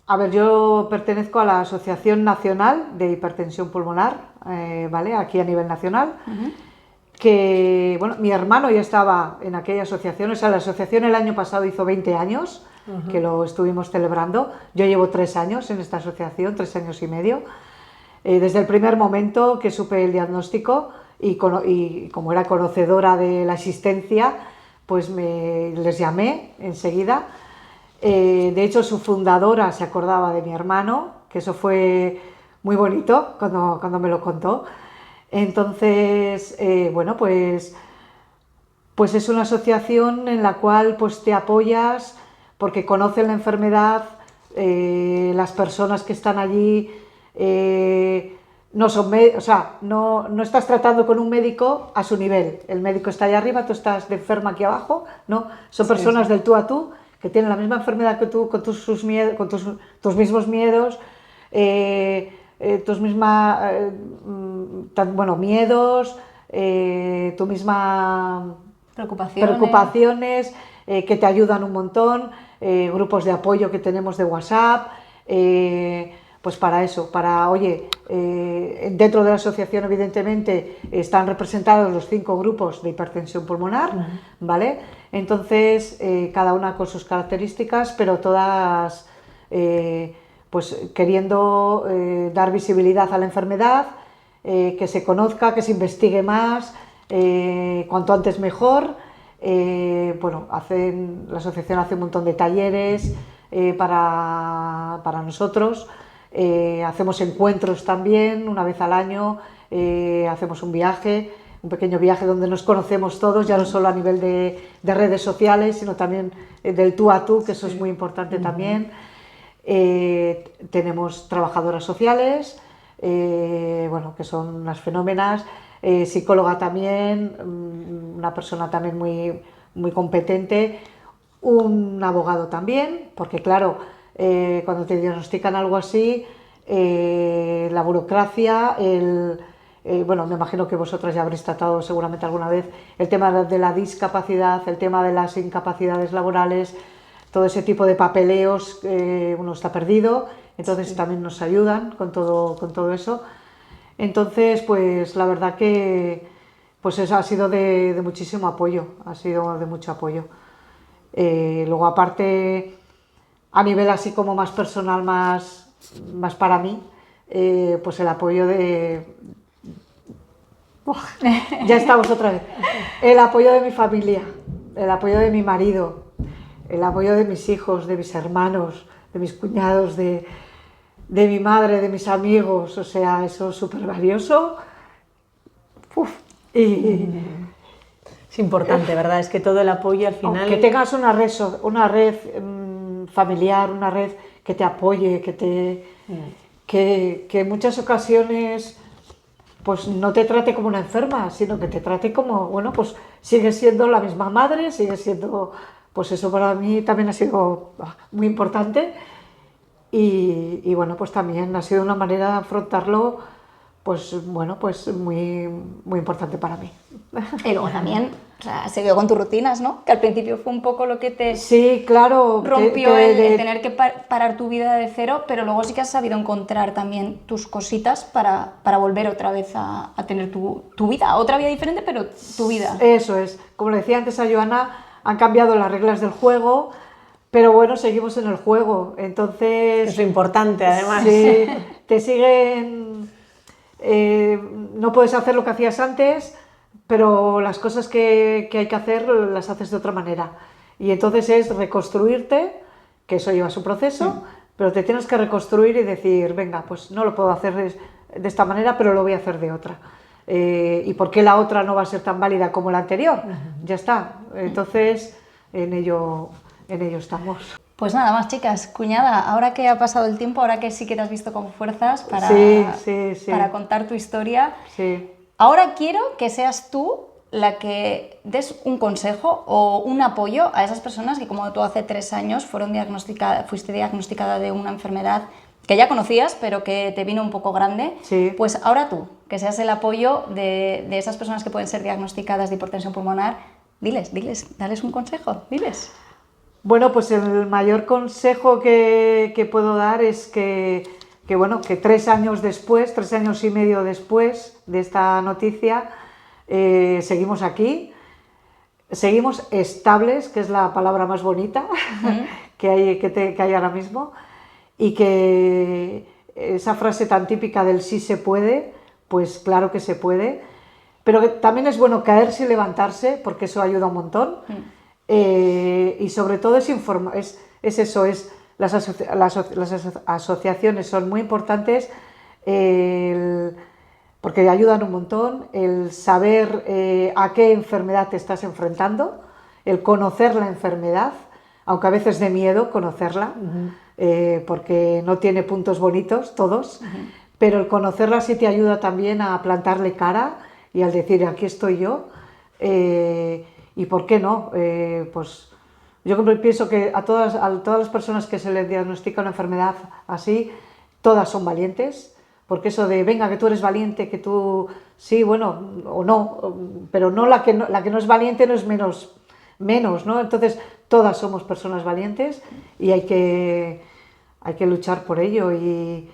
A ver, yo pertenezco a la Asociación Nacional de Hipertensión Pulmonar, ¿vale? Aquí a nivel nacional, que, bueno, mi hermano ya estaba en aquella asociación, o sea, la asociación el año pasado hizo 20 años, que lo estuvimos celebrando. Yo llevo 3 años en esta asociación, 3 años y medio. Desde el primer momento que supe el diagnóstico y como era conocedora de la existencia, pues les llamé enseguida. De hecho, su fundadora se acordaba de mi hermano, que eso fue muy bonito cuando me lo contó. Entonces, bueno, pues es una asociación en la cual pues te apoyas porque conocen la enfermedad, las personas que están allí no son o sea, no estás tratando con un médico a su nivel. El médico está allá arriba, tú estás de enferma aquí abajo, ¿no? Son personas del tú a tú que tienen la misma enfermedad que tú, con tus mismos miedos, tus mismas miedos, tu misma preocupaciones que te ayudan un montón, grupos de apoyo que tenemos de WhatsApp, pues para eso, oye, dentro de la asociación evidentemente están representados los 5 grupos de hipertensión pulmonar, ¿vale? Entonces, cada una con sus características, pero todas pues queriendo dar visibilidad a la enfermedad, que se conozca, que se investigue más, cuanto antes mejor. Bueno, la asociación hace un montón de talleres para nosotros. Hacemos encuentros también, una vez al año, hacemos un pequeño viaje donde nos conocemos todos, ya no solo a nivel de redes sociales, sino también del tú a tú, que eso es muy importante también. Tenemos trabajadoras sociales, bueno, que son unas fenómenas, psicóloga también, una persona también muy, muy competente, un abogado también, porque claro, cuando te diagnostican algo así, la burocracia, bueno, me imagino que vosotras ya habréis tratado seguramente alguna vez el tema de la discapacidad, el tema de las incapacidades laborales, todo ese tipo de papeleos, uno está perdido, entonces también nos ayudan con todo eso. Entonces, pues la verdad que pues eso ha sido de muchísimo apoyo, ha sido de mucho apoyo. Luego aparte, a nivel así como más personal, más para mí, pues el apoyo ya estamos otra vez. El apoyo de mi familia, el apoyo de mi marido, el apoyo de mis hijos, de mis hermanos, de mis cuñados, de mi madre, de mis amigos, o sea, eso es súper valioso. Es importante, ¿verdad? Es que todo el apoyo al final... Que tengas una red familiar, una red que te apoye, que en muchas ocasiones pues no te trate como una enferma, sino que te trate como, bueno, pues sigue siendo la misma madre, sigue siendo, pues eso para mí también ha sido muy importante y bueno, pues también ha sido una manera de afrontarlo pues bueno, pues muy, muy importante para mí. Y luego también, o sea, has seguido con tus rutinas, ¿no? Que al principio fue un poco lo que te Sí, claro. rompió el tener que parar tu vida de cero, pero luego sí que has sabido encontrar también tus cositas para volver otra vez a tener tu vida, otra vida diferente, pero tu vida. Eso es. Como le decía antes a Joana, han cambiado las reglas del juego, pero bueno, seguimos en el juego. Entonces... Es lo importante, además. Sí, te siguen... no puedes hacer lo que hacías antes, pero las cosas que hay que hacer las haces de otra manera. Y entonces es reconstruirte, que eso lleva su proceso, pero te tienes que reconstruir y decir, venga, pues no lo puedo hacer de esta manera, pero lo voy a hacer de otra. ¿Y por qué la otra no va a ser tan válida como la anterior? Ya está. Entonces, en ello estamos. Pues nada más, chicas. Cuñada, ahora que ha pasado el tiempo, ahora que sí que te has visto con fuerzas para, sí. para contar tu historia, Sí. ahora quiero que seas tú la que des un consejo o un apoyo a esas personas que, como tú, hace 3 años fuiste diagnosticada de una enfermedad que ya conocías, pero que te vino un poco grande. Sí. Pues ahora tú, que seas el apoyo de esas personas que pueden ser diagnosticadas de hipertensión pulmonar, diles, dales un consejo, diles. Bueno, pues el mayor consejo que puedo dar es que 3 años después, 3 años y medio después de esta noticia, seguimos aquí, seguimos estables, que es la palabra más bonita que hay ahora mismo, y que esa frase tan típica del sí se puede, pues claro que se puede, pero que también es bueno caerse y levantarse, porque eso ayuda un montón. Y sobre todo las asociaciones son muy importantes, porque ayudan un montón, el saber a qué enfermedad te estás enfrentando, el conocer la enfermedad, aunque a veces dé miedo conocerla, porque no tiene puntos bonitos todos, pero el conocerla sí te ayuda también a plantarle cara y al decir, aquí estoy yo. ¿Y por qué no? Pues yo pienso que a todas las personas que se les diagnostica una enfermedad así, todas son valientes, porque eso de, venga, que tú eres valiente, que tú, sí, bueno, o no, pero no la que no es valiente no es menos, ¿no? Entonces, todas somos personas valientes y hay que luchar por ello. Y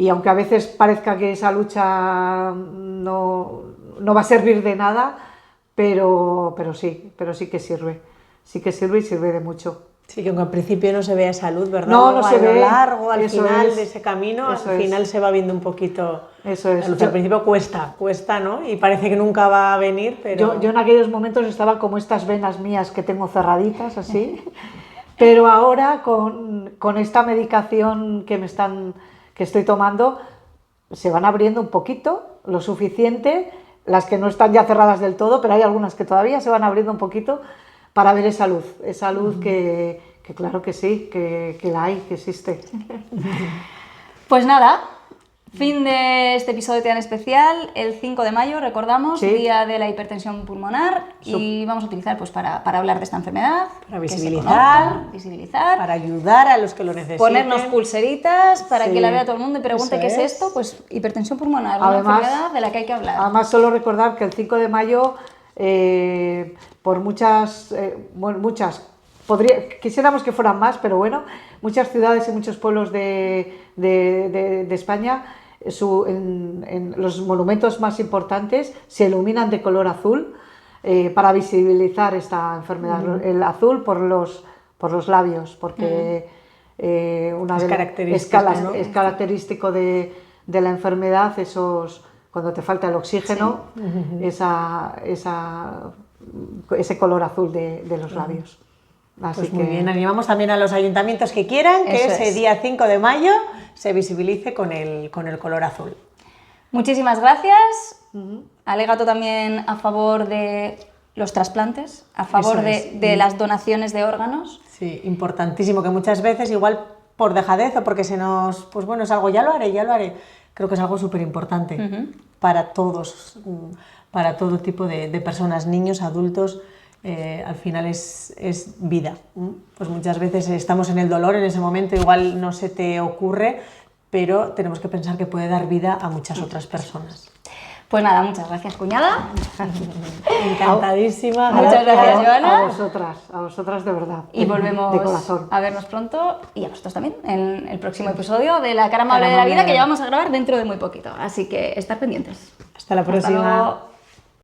aunque a veces parezca que esa lucha no va a servir de nada, pero sí que sirve. Sí que sirve y sirve de mucho. Sí, que aunque al principio no se vea esa luz, ¿verdad? No, no se a lo ve. largo, al Eso final es. de ese camino, Eso al es. final se va viendo un poquito Eso es. la luz. Al principio cuesta, ¿no? Y parece que nunca va a venir, pero... Yo en aquellos momentos estaba como estas venas mías que tengo cerraditas, así. Pero ahora, con esta medicación que estoy tomando, se van abriendo un poquito, lo suficiente, las que no están ya cerradas del todo, pero hay algunas que todavía se van abriendo un poquito para ver esa luz que claro que sí, que la hay, que existe. Pues nada, fin de este episodio tan especial, el 5 de mayo, recordamos, Sí. Día de la Hipertensión Pulmonar, y vamos a utilizar pues para hablar de esta enfermedad, Para que se visibilizar, conozca, visibilizar, para ayudar a los que lo necesiten. ponernos pulseritas para Sí. que la vea todo el mundo y pregunte Eso qué es es. esto, pues hipertensión pulmonar, una Además- enfermedad de la que hay que hablar. Además, solo recordar que el 5 de mayo, por muchas, quisiéramos que fueran más, pero bueno, muchas ciudades y muchos pueblos de España, en los monumentos más importantes se iluminan de color azul para visibilizar esta enfermedad. El azul por los labios, porque Es característico, ¿no? es característico de la enfermedad, cuando te falta el oxígeno, ese color azul de los labios. Así Pues que muy bien, animamos también a los ayuntamientos que quieran que Eso ese es. día 5 de mayo se visibilice con el color azul. Muchísimas gracias. Alegato también a favor de los trasplantes, a favor Eso es. de las donaciones de órganos. Sí, importantísimo, que muchas veces igual por dejadez o porque se nos, pues bueno, es algo, ya lo haré, creo que es algo súper importante para todos, para todo tipo de personas, niños, adultos, al final es vida. Pues muchas veces estamos en el dolor en ese momento, igual no se te ocurre, pero tenemos que pensar que puede dar vida a muchas otras personas. Pues nada, muchas gracias, cuñada. Encantadísima. Muchas gracias, Joana. A vosotras de verdad. Y volvemos de corazón. a vernos pronto y a vosotros también en el próximo episodio de La cara amable de la vida, que ya vamos a grabar dentro de muy poquito. Así que estar pendientes. Hasta la próxima. Hasta luego.